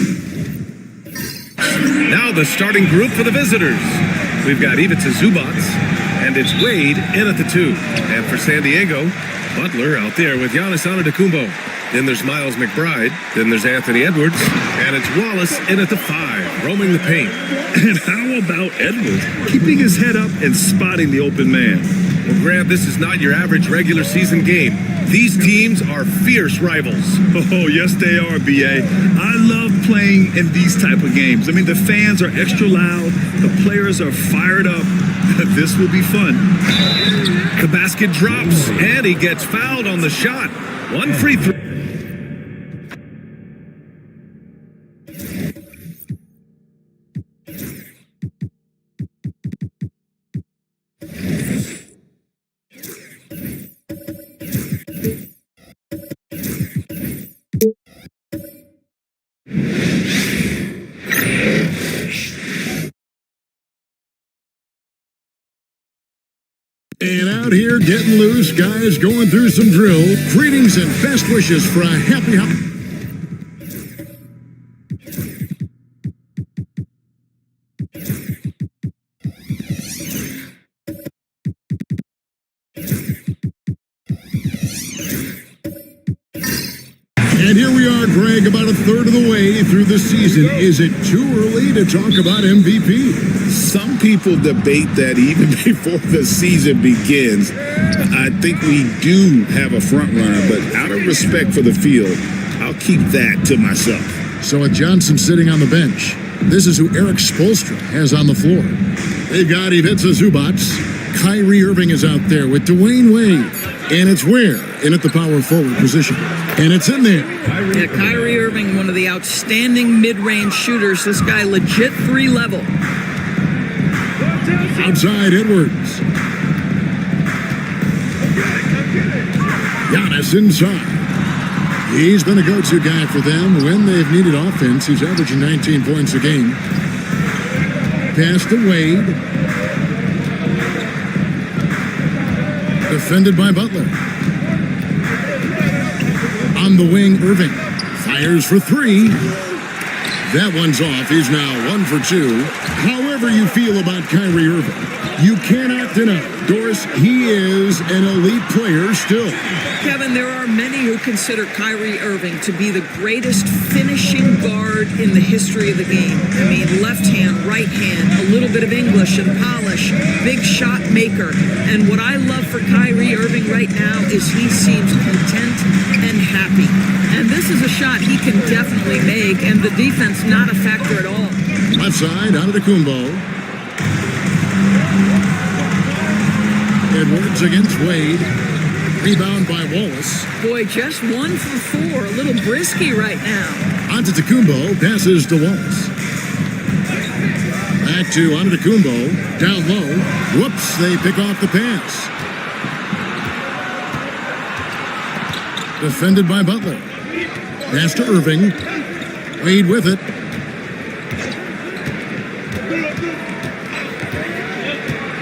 Now the starting group for the visitors. We've got Ivica Zubac, and it's Wade in at the 2. And for San Diego, Butler out there with Giannis Antetokounmpo. Then there's Miles McBride. Then there's Anthony Edwards. And it's Wallace in at the 5, roaming the paint. And how about Edwards keeping his head up and spotting the open man? Well, Grant, this is not your average regular season game. These teams are fierce rivals. Oh, yes, they are, B.A. I love playing in these type of games. I mean, the fans are extra loud. The players are fired up. This will be fun. The basket drops, and he gets fouled on the shot. 1 free throw. And out here getting loose, guys going through some drill. Greetings and best wishes for a happy holiday. And here we are, Greg, about a third of the way through the season. Is it too early to talk about MVP? Some people debate that even before the season begins. I think we do have a front runner, but out of respect for the field, I'll keep that to myself. So with Johnson sitting on the bench, this is who Eric Spoelstra has on the floor. They've got Ivica Zubac. Kyrie Irving is out there with Dwayne Wade. And it's Ware in at the power forward position. And it's in there. Yeah, Kyrie Irving, one of the outstanding mid-range shooters. This guy legit 3-level. Outside Edwards. Giannis inside. He's been a go-to guy for them when they've needed offense. He's averaging 19 points a game. Pass to Wade. Defended by Butler. On the wing, Irving. Fires for 3. That one's off. He's now 1 for 2. However you feel about Kyrie Irving, you cannot deny, Doris, he is an elite player still. Kevin, there are many who consider Kyrie Irving to be the greatest finishing guard in the history of the game. I mean, left hand, right hand, a little bit of English and polish, big shot maker. And what I love for Kyrie Irving right now is he seems content and happy. And this is a shot he can definitely make, and the defense not a factor at all. Left side, Antetokounmpo. Edwards against Wade. Rebound by Wallace. Boy, just 1 for 4. A little brisky right now. Antetokounmpo passes to Wallace. Back to Antetokounmpo. Down low. Whoops, they pick off the pass. Defended by Butler. Pass to Irving. Wade with it.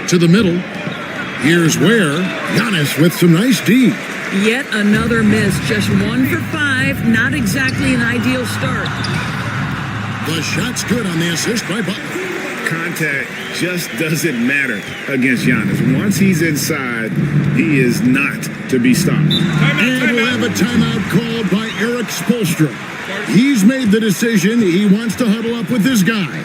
To the middle. Here's Ware. Giannis with some nice D. Yet another miss. Just 1 for 5. Not exactly an ideal start. The shot's good on the assist by Butler. contact just doesn't matter against Giannis. Once he's inside, he is not to be stopped. And we'll have a timeout called by Eric Spoelstra. He's made the decision. He wants to huddle up with his guys.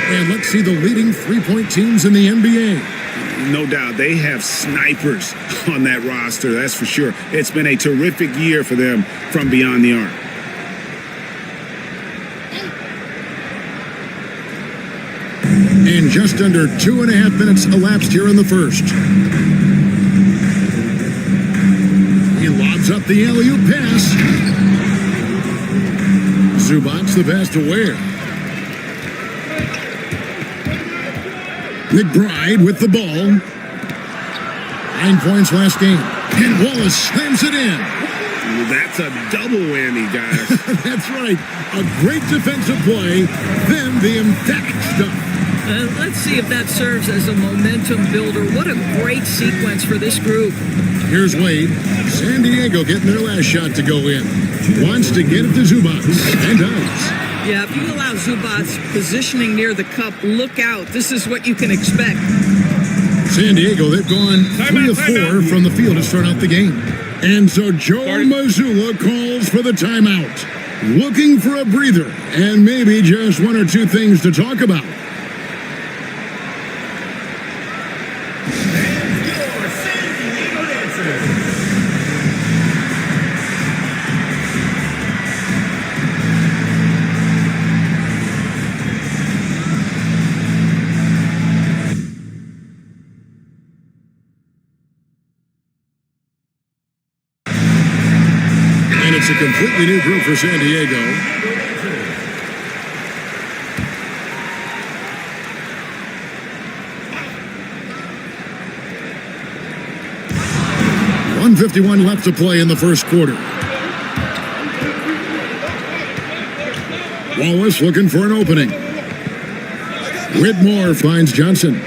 And let's see the leading three-point teams in the NBA. No doubt, they have snipers on that roster, that's for sure. It's been a terrific year for them from beyond the arc. And just under 2.5 minutes elapsed here in the first. He lobs up the alley-oop pass. Zubac's the pass to Ware. McBride with the ball. 9 points last game. And Wallace slams it in. That's a double whammy, guys. That's right. A great defensive play, then the emphatic stuff. Let's see if that serves as a momentum builder. What a great sequence for this group. Here's Wade. San Diego getting their last shot to go in. Wants to get it to Zubac, and does. Yeah, if you allow Zubac's positioning near the cup, look out. This is what you can expect. San Diego, they've gone 3 of 4 from the field to start out the game. And so Joe Mazzulla calls for the timeout. Looking for a breather and maybe just 1 or 2 things to talk about. It's a completely new group for San Diego. .151 left to play in the first quarter. Wallace looking for an opening. Whitmore finds Johnson.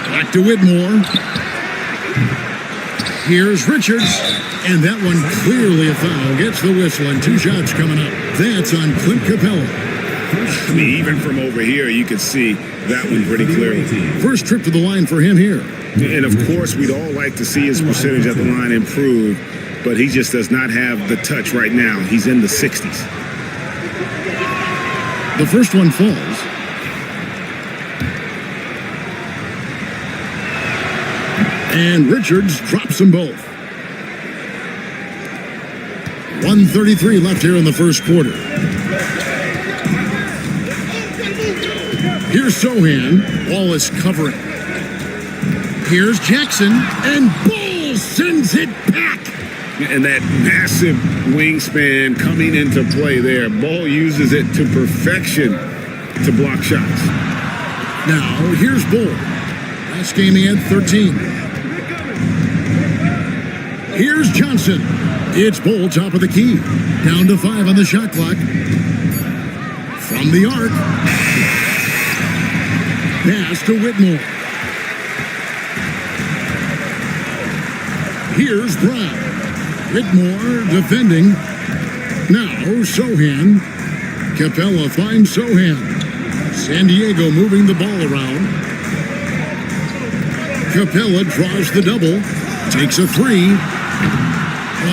Back to Whitmore. Here's Richards, and that one clearly a foul. Gets the whistle, and 2 shots coming up. That's on Clint Capella. I mean, even from over here, you could see that one pretty clearly. First trip to the line for him here. And, of course, we'd all like to see his percentage at the line improve, but he just does not have the touch right now. He's in the 60s. The first one falls. And Richards drops them both. 1:33 left here in the first quarter. Here's Sohan. Wallace covering. Here's Jackson. And Bull sends it back. And that massive wingspan coming into play there. Ball uses it to perfection to block shots. Now, here's Bull. Last game he had 13. Here's Johnson. It's Bull, top of the key. Down to 5 on the shot clock. From the arc. Pass to Whitmore. Here's Brown. Whitmore defending. Now Sohan. Capella finds Sohan. San Diego moving the ball around. Capella draws the double. Takes a 3.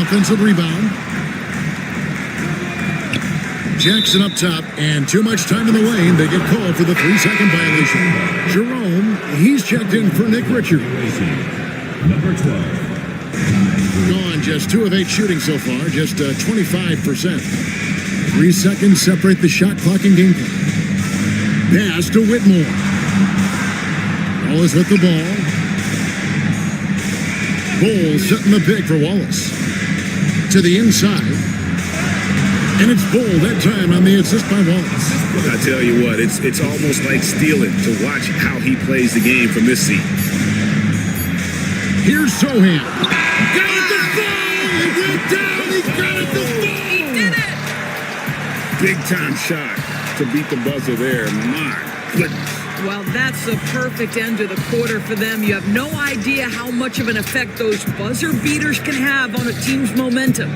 Offensive rebound. Jackson up top, and too much time in the lane. They get called for the 3-second violation. Jerome, he's checked in for Nick Richards. Number 12. Gone just 2 of 8 shooting so far, just 25%. 3 seconds separate the shot clock and game clock. Pass to Whitmore. Wallace with the ball. Bull setting the pick for Wallace. To the inside. And it's Bull that time on the assist by Wallace. I tell you what, it's almost like stealing to watch how he plays the game from this seat. Here's Sohan. Got it to fall! He went down! He got it to fall! He did it! Big time shot to beat the buzzer there. My goodness. Well, that's the perfect end to the quarter for them. You have no idea how much of an effect those buzzer beaters can have on a team's momentum.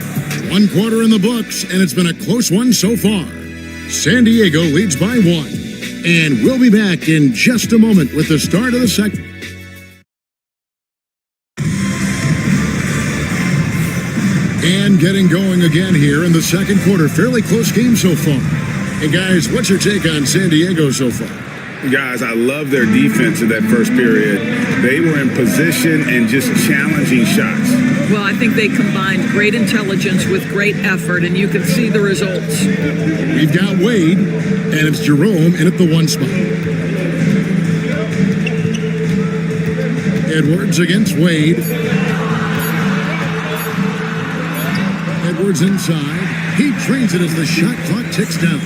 1 quarter in the books, and it's been a close one so far. San Diego leads by 1. And we'll be back in just a moment with the start of the second. And getting going again here in the second quarter. Fairly close game so far. Hey, guys, what's your take on San Diego so far? Guys, I love their defense in that first period. They were in position and just challenging shots. Well, I think they combined great intelligence with great effort, and you can see the results. We've got Wade, and it's Jerome in at the 1 spot. Edwards against Wade. Edwards inside. He trains it as the shot clock ticks down.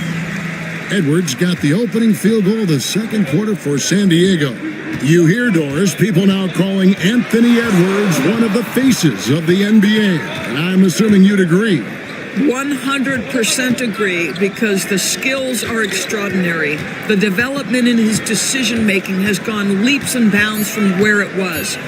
Edwards got the opening field goal of the second quarter for San Diego. You hear, Doris, people now calling Anthony Edwards one of the faces of the NBA. And I'm assuming you'd agree. 100% agree, because the skills are extraordinary. The development in his decision-making has gone leaps and bounds from where it was.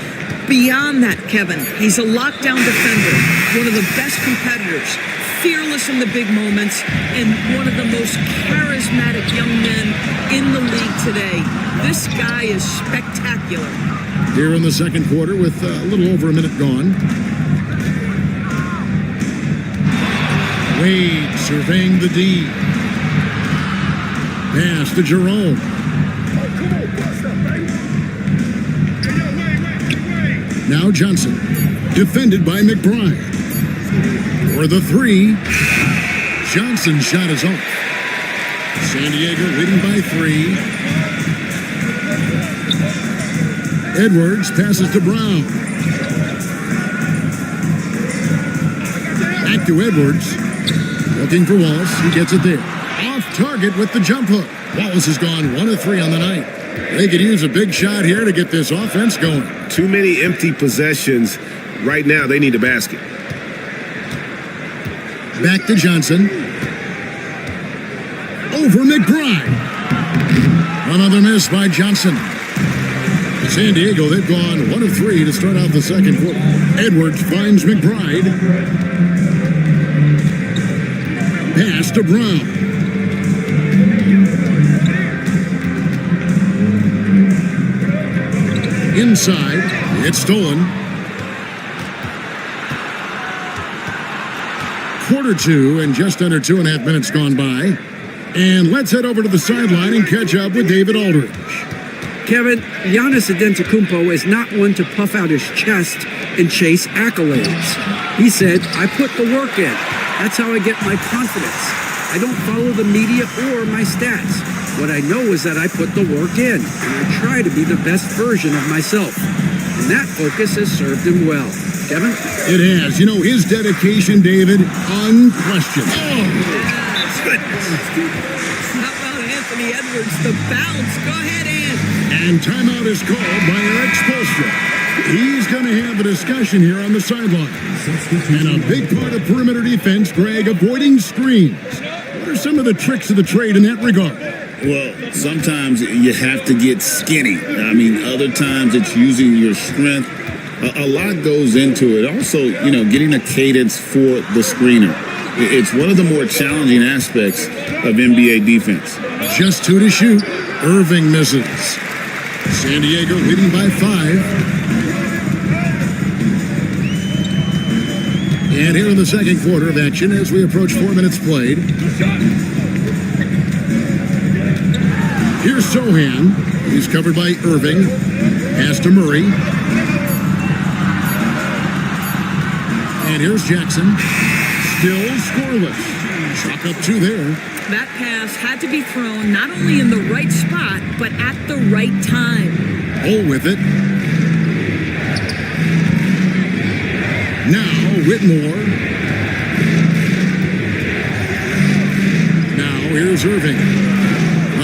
Beyond that, Kevin, he's a lockdown defender, one of the best competitors, fearless in the big moments, and one of the most charismatic young men in the league today. This guy is spectacular. Here in the second quarter with a little over a minute gone. Wade surveying the D. Pass to Jerome. Now Johnson, defended by McBride. For the 3, Johnson's shot is off. San Diego leading by 3. Edwards passes to Brown. Back to Edwards. Looking for Wallace. He gets it there. Off target with the jump hook. Wallace has gone 1 of 3 on the night. They could use a big shot here to get this offense going. Too many empty possessions. Right now, they need a basket. Back to Johnson. Over McBride. Another miss by Johnson. San Diego, they've gone 1 of 3 to start out the second quarter. Edwards finds McBride. Pass to Brown. Inside, it's stolen. Quarter 2 and just under 2.5 minutes gone by. And let's head over to the sideline and catch up with David Aldridge. Kevin, Giannis Antetokounmpo is not one to puff out his chest and chase accolades. He said, I put the work in. That's how I get my confidence. I don't follow the media or my stats. What I know is that I put the work in, and I try to be the best version of myself. And that focus has served him well. Kevin? It has. You know, his dedication, David, unquestioned. How about Anthony Edwards, the bounce? Go ahead, Ant. And timeout is called by Eric Spoelstra. He's going to have a discussion here on the sideline. And a big part of perimeter defense, Greg, avoiding screens. What are some of the tricks of the trade in that regard? Well, sometimes you have to get skinny. I mean, other times it's using your strength. A lot goes into it. Also, you know, getting a cadence for the screener. It's one of the more challenging aspects of NBA defense. Just 2 to shoot. Irving misses. San Diego leading by 5. And here in the second quarter of action as we approach 4 minutes played. Here's Sohan. He's covered by Irving. Pass to Murray. And here's Jackson. Still scoreless. Chalk up 2 there. That pass had to be thrown not only in the right spot, but at the right time. Hole with it. Now Whitmore. Now here's Irving.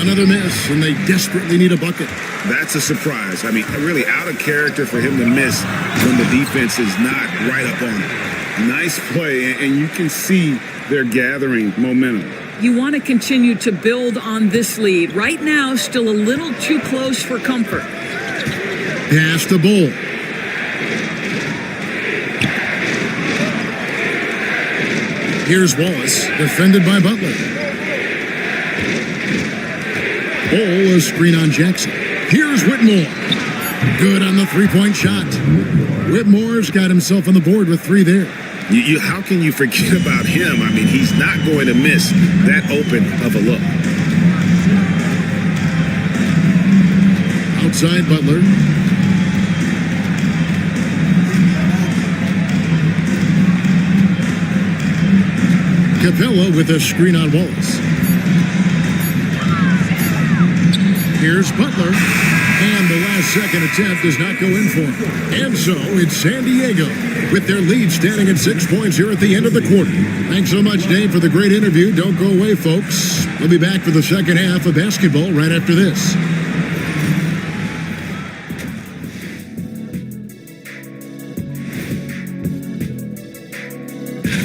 Another miss, and they desperately need a bucket. That's a surprise. I mean, really out of character for him to miss when the defense is not right up on him. Nice play, and you can see they're gathering momentum. You want to continue to build on this lead. Right now, still a little too close for comfort. Pass the Bull. Here's Wallace, defended by Butler. Bull, a screen on Jackson. Here's Whitmore. Good on the three-point shot. Whitmore's got himself on the board with 3 there. How can you forget about him? I mean, he's not going to miss that open of a look. Outside Butler. Capella with a screen on Wallace. Here's Butler. And the last second attempt does not go in for him. And so it's San Diego with their lead standing at 6 points here at the end of the quarter. Thanks so much, Dave, for the great interview. Don't go away, folks. We'll be back for the second half of basketball right after this.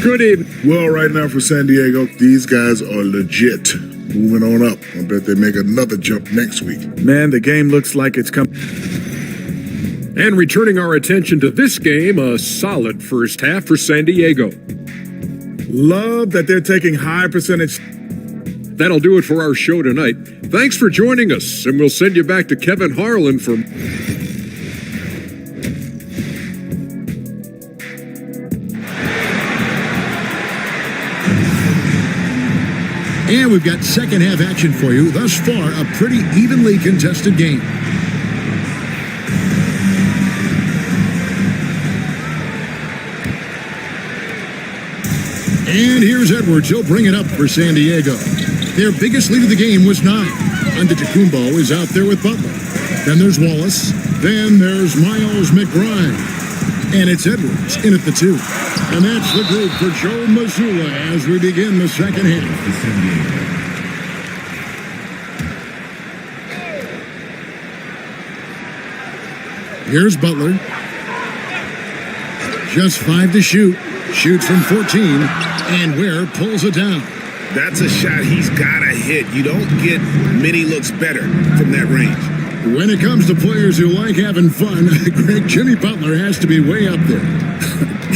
Good evening. Well, right now for San Diego, these guys are legit. Moving on up. I bet they make another jump next week. Man, the game looks like it's coming. And returning our attention to this game, a solid first half for San Diego. Love that they're taking high percentage. That'll do it for our show tonight. Thanks for joining us, and we'll send you back to Kevin Harlan for... And we've got second half action for you. Thus far, a pretty evenly contested game. And here's Edwards. He'll bring it up for San Diego. Their biggest lead of the game was 9. Antetokounmpo is out there with Butler. Then there's Wallace. Then there's Miles McBride. And it's Edwards in at the 2. And that's the group for Joe Mazzulla as we begin the second half. Here's Butler. Just 5 to shoot. Shoots from 14. And Ware pulls it down. That's a shot he's got to hit. You don't get many looks better from that range. When it comes to players who like having fun, Jimmy Butler has to be way up there.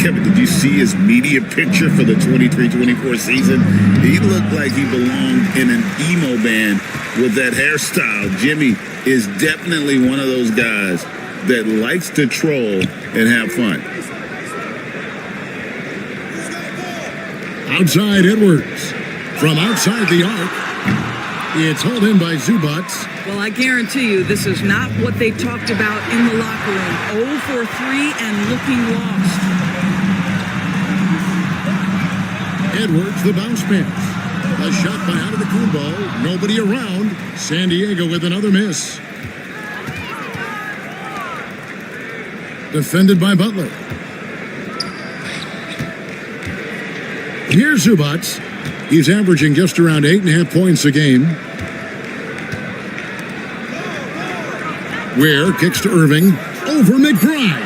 Kevin, did you see his media picture for the 23-24 season? He looked like he belonged in an emo band with that hairstyle. Jimmy is definitely one of those guys that likes to troll and have fun. Outside Edwards. From outside the arc. It's hauled in by Zubac. Well, I guarantee you this is not what they talked about in the locker room. 0 for 3 and looking lost. Edwards, the bounce pass. A shot by Antetokounmpo. Nobody around. San Diego with another miss. Defended by Butler. Here's Zubac. He's averaging just around 8.5 points a game. Ware kicks to Irving. Over McBride.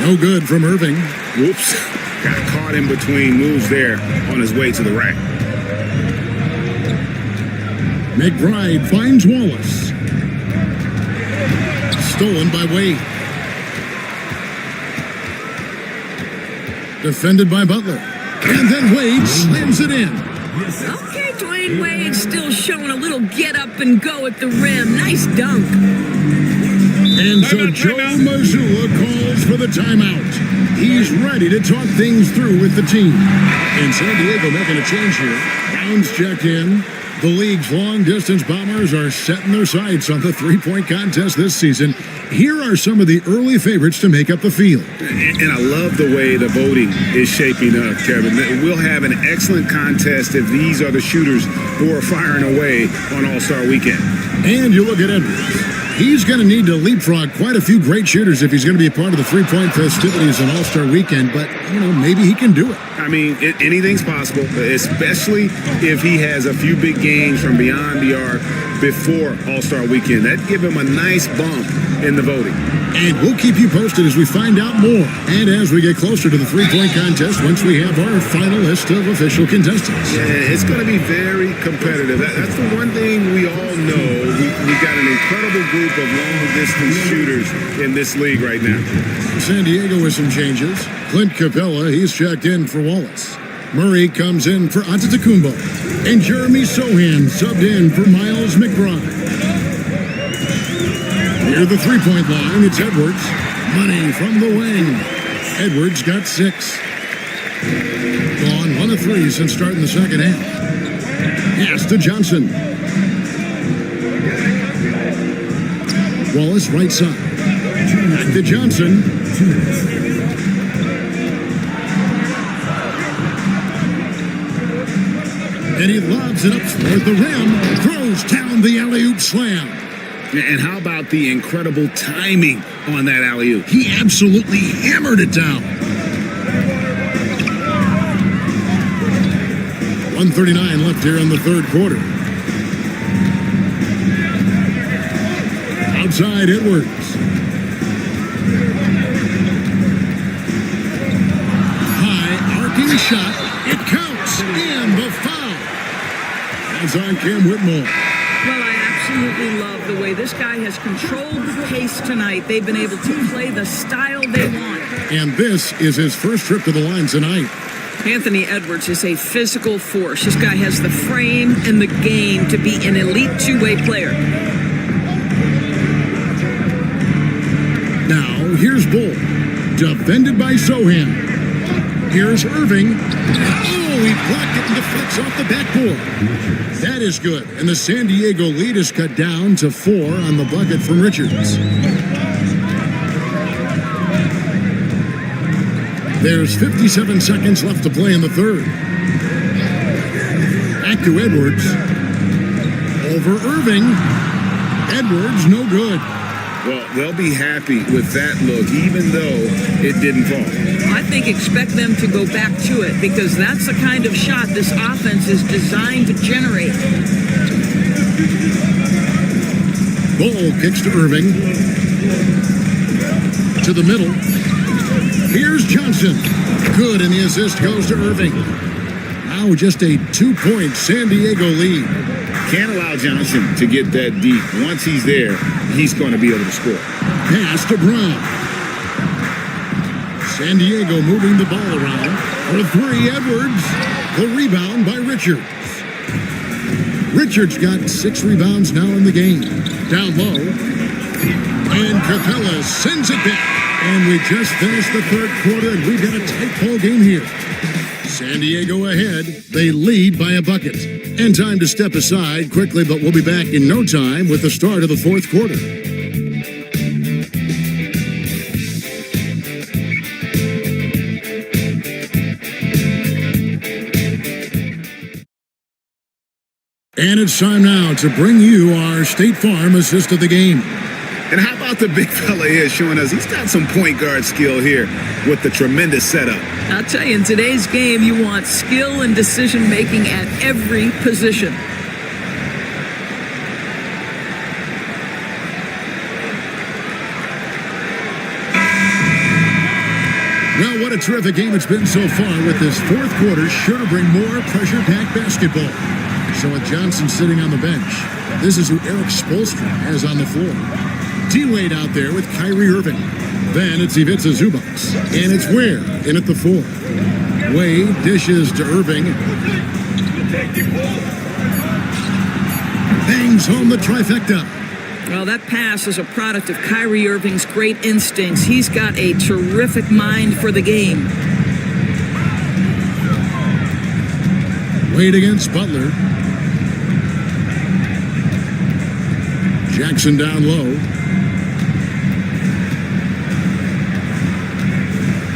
No good from Irving. Whoops. Got caught in between moves there on his way to the rack. McBride finds Wallace. Stolen by Wade. Defended by Butler. And then Wade slams it in. Okay, Dwayne Wade still showing a little get up and go at the rim. Nice dunk. And so Joe Mazzulla calls for the timeout. He's ready to talk things through with the team. And San Diego making a change here. Bounds checked in. The league's long-distance bombers are setting their sights on the three-point contest this season. Here are some of the early favorites to make up the field. And I love the way the voting is shaping up, Kevin. We'll have an excellent contest if these are the shooters who are firing away on All-Star Weekend. And you look at Edwards. He's going to need to leapfrog quite a few great shooters if he's going to be a part of the three-point festivities on All-Star Weekend, but, maybe he can do it. I mean, anything's possible, especially if he has a few big games from beyond the arc before All-Star Weekend. That'd give him a nice bump in the voting. And we'll keep you posted as we find out more and as we get closer to the three-point contest once we have our final list of official contestants. Yeah, it's going to be very competitive. That's the one thing we all know. We've got an incredible group of long-distance shooters in this league right now. San Diego with some changes. Clint Capella, he's checked in for Wallace. Murray comes in for Antetokounmpo. And Jeremy Sohan subbed in for Miles McBride. Near the three-point line, it's Edwards. Money from the wing. Edwards got 6. Gone 1 of 3 since starting the second half. Pass to Johnson. Wallace right side. Back to Johnson. And he lobs it up toward the rim. Throws down the alley-oop slam. And how about the incredible timing on that alley-oop? He absolutely hammered it down. 1:39 left here in the third quarter. Outside Edwards. High arcing shot. It counts. And the foul. That's on Cam Whitmore. Well, I absolutely love the way this guy has controlled the pace tonight. They've been able to play the style they want. And this is his first trip to the line tonight. Anthony Edwards is a physical force. This guy has the frame and the game to be an elite two-way player. Now, here's Bull. Defended by Sohan. Here's Irving. Oh, he blocked it and deflects off the backboard. That is good. And the San Diego lead is cut down to 4 on the bucket from Richards. There's 57 seconds left to play in the third. Back to Edwards. Over Irving. Edwards, no good. Well, they'll be happy with that look, even though it didn't fall. I think expect them to go back to it because that's the kind of shot this offense is designed to generate. Bull kicks to Irving. To the middle. Here's Johnson. Good, and the assist goes to Irving. Now just a 2-point San Diego lead. Can't allow Johnson to get that deep. Once he's there, he's going to be able to score. Pass to Brown. San Diego moving the ball around. For 3, Edwards. The rebound by Richards. Richards got 6 rebounds now in the game. Down low. And Capella sends it back. And we just finished the third quarter, and we've got a tight ball game here. San Diego ahead. They lead by a bucket. And time to step aside quickly, but we'll be back in no time with the start of the fourth quarter. And it's time now to bring you our State Farm assist of the game. And how about the big fella here showing us he's got some point guard skill here with the tremendous setup. I'll tell you, in today's game, you want skill and decision-making at every position. Well, what a terrific game it's been so far with this fourth quarter sure to bring more pressure-packed basketball. So with Johnson sitting on the bench, this is who Eric Spoelstra has on the floor. D-Wade out there with Kyrie Irving. Then it's Ivica Zubac. And it's Ware in at the 4. Wade dishes to Irving. Bangs home the trifecta. Well, that pass is a product of Kyrie Irving's great instincts. He's got a terrific mind for the game. Wade against Butler. Jackson down low.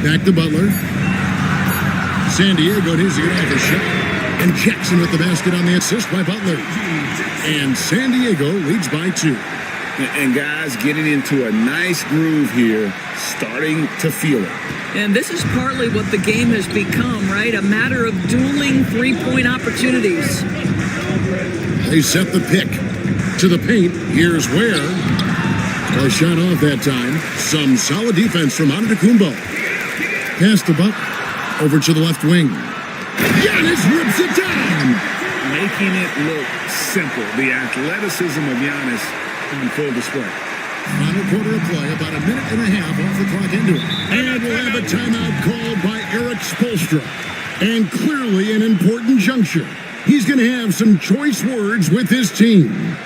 Back to Butler. San Diego needs to get off a shot. And Jackson with the basket on the assist by Butler. And San Diego leads by 2. And guys getting into a nice groove here, starting to feel it. And this is partly what the game has become, right? A matter of dueling three-point opportunities. They set the pick to the paint. Here's Ware. A shot off that time. Some solid defense from Antetokounmpo. Pass the buck over to the left wing. Giannis rips it down. Making it look simple. The athleticism of Giannis on full display. Final quarter of play, about a minute and a half off the clock into it. And we'll have a timeout called by Eric Spoelstra. And clearly an important juncture. He's going to have some choice words with his team.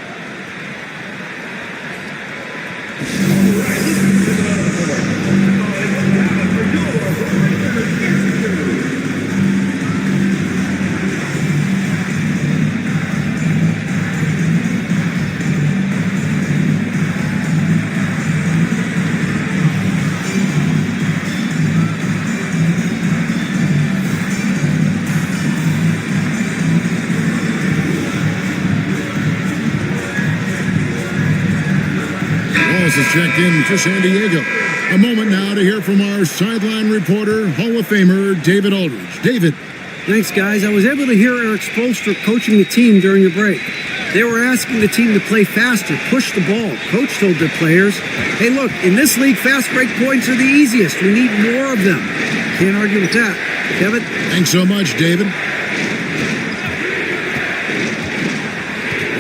Is checked in for San Diego. A moment now to hear from our sideline reporter, Hall of Famer David Aldridge. David. Thanks, guys. I was able to hear Eric Spoelstra coaching the team during the break. They were asking the team to play faster, push the ball. Coach told their players, hey, look, in this league, fast break points are the easiest. We need more of them. Can't argue with that. Kevin? Thanks so much, David.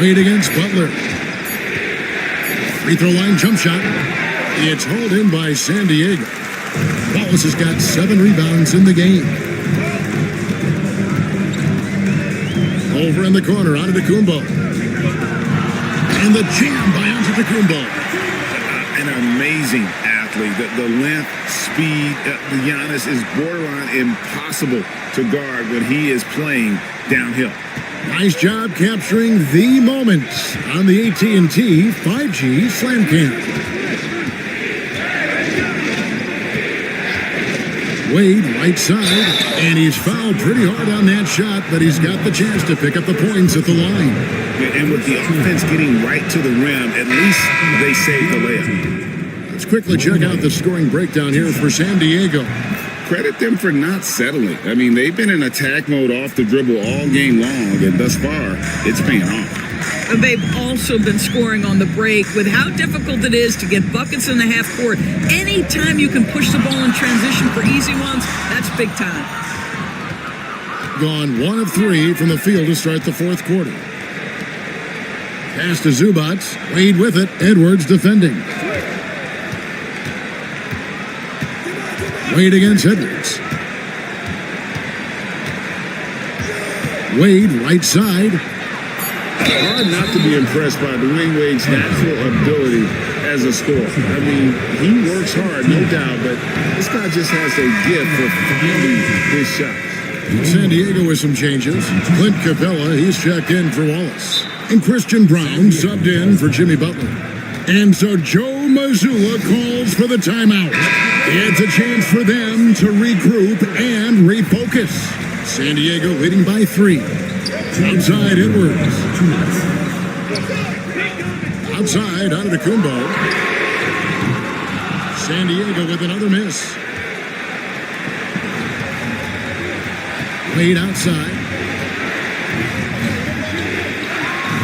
Wade against Butler. Free throw line jump shot. It's hauled in by San Diego. Wallace has got 7 rebounds in the game. Over in the corner, Antetokounmpo. And the jam by Antetokounmpo. An amazing athlete. The length, speed, Giannis is borderline impossible to guard when he is playing downhill. Nice job capturing the moments on the AT&T 5G Slam Cam. Wade, right side, and he's fouled pretty hard on that shot, but he's got the chance to pick up the points at the line. And with the offense getting right to the rim, at least they saved the layup. Let's quickly check out the scoring breakdown here for San Diego. Credit them for not settling. I mean, they've been in attack mode off the dribble all game long, and thus far, it's paying off. And they've also been scoring on the break with how difficult it is to get buckets in the half court. Anytime you can push the ball in transition for easy ones, that's big time. Gone 1 of 3 from the field to start the fourth quarter. Pass to Zubac. Wade with it. Edwards defending. Wade against Edwards. Wade, right side. Hard not to be impressed by Dwayne Wade's natural ability as a scorer. I mean, he works hard, no doubt, but this guy just has a gift for finding his shots. San Diego with some changes. Clint Capella, he's checked in for Wallace. And Christian Brown subbed in for Jimmy Butler. And so Joe Mazzulla calls for the timeout. It's a chance for them to regroup and refocus. San Diego leading by 3. Outside Edwards. Outside Antetokounmpo. San Diego with another miss. Wade outside.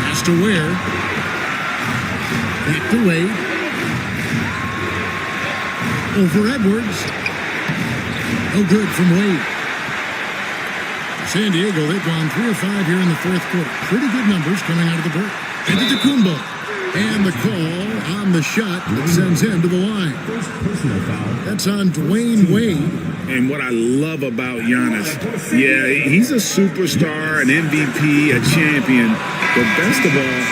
Pass to Ware. Back to Wade. Over Edwards. No good from Wade. San Diego, they've gone 3 of 5 here in the fourth quarter. Pretty good numbers coming out of the break. Antetokounmpo. And the call on the shot that sends him to the line. That's on Dwayne Wade. And what I love about Giannis, yeah, he's a superstar, an MVP, a champion. But best of all,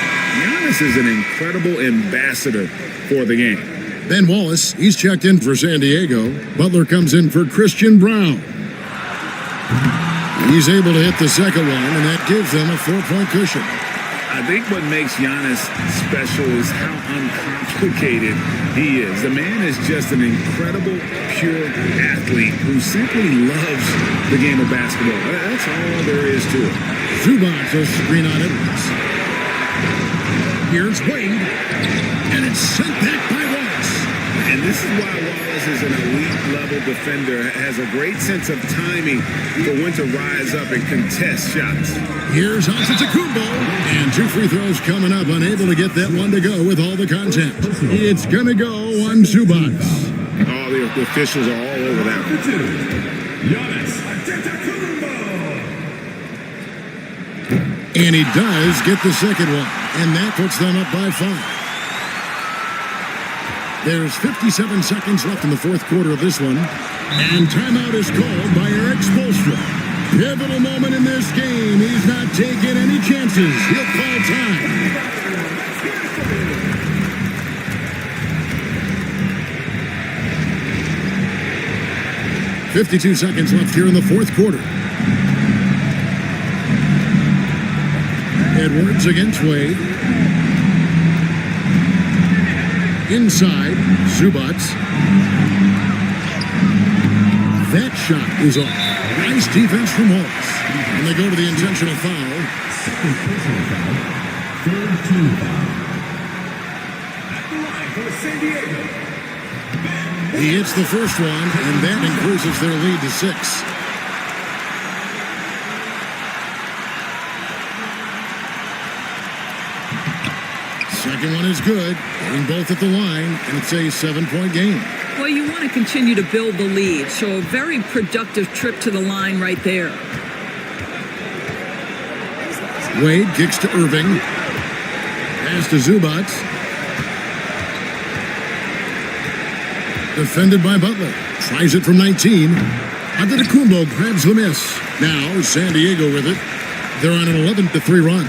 Giannis is an incredible ambassador for the game. Ben Wallace, he's checked in for San Diego. Butler comes in for Christian Brown. He's able to hit the second one, and that gives them a 4-point cushion. I think what makes Giannis special is how uncomplicated he is. The man is just an incredible, pure athlete who simply loves the game of basketball. That's all there is to it. Zubac, a screen on Edwards. Here's Wade, and it's sent back by Wallace. And this is why Wallace is an elite-level defender, has a great sense of timing for when to rise up and contest shots. Here's Antetokounmpo, and 2 free throws coming up, unable to get that one to go with all the contact. It's going to go on Zubac. All the officials are all over that one. Giannis Antetokounmpo. And he does get the second one, and that puts them up by 5. There's 57 seconds left in the fourth quarter of this one, and timeout is called by Eric Spoelstra. Pivotal moment in this game. He's not taking any chances. He'll call time. "52 seconds left here in the fourth quarter. Edwards against Wade. Inside, Zubac. That shot is off. Nice defense from Wallace. And they go to the intentional foul. Second personal foul. Third team foul. At the line for San Diego. He hits the first one, and that increases their lead to 6. Second one is good, getting both at the line, and it's a 7-point game. Well, you want to continue to build the lead, so a very productive trip to the line right there. Wade kicks to Irving. Pass to Zubac. Defended by Butler. Tries it from 19. Antetokounmpo grabs the miss. Now San Diego with it. They're on an 11-3 run.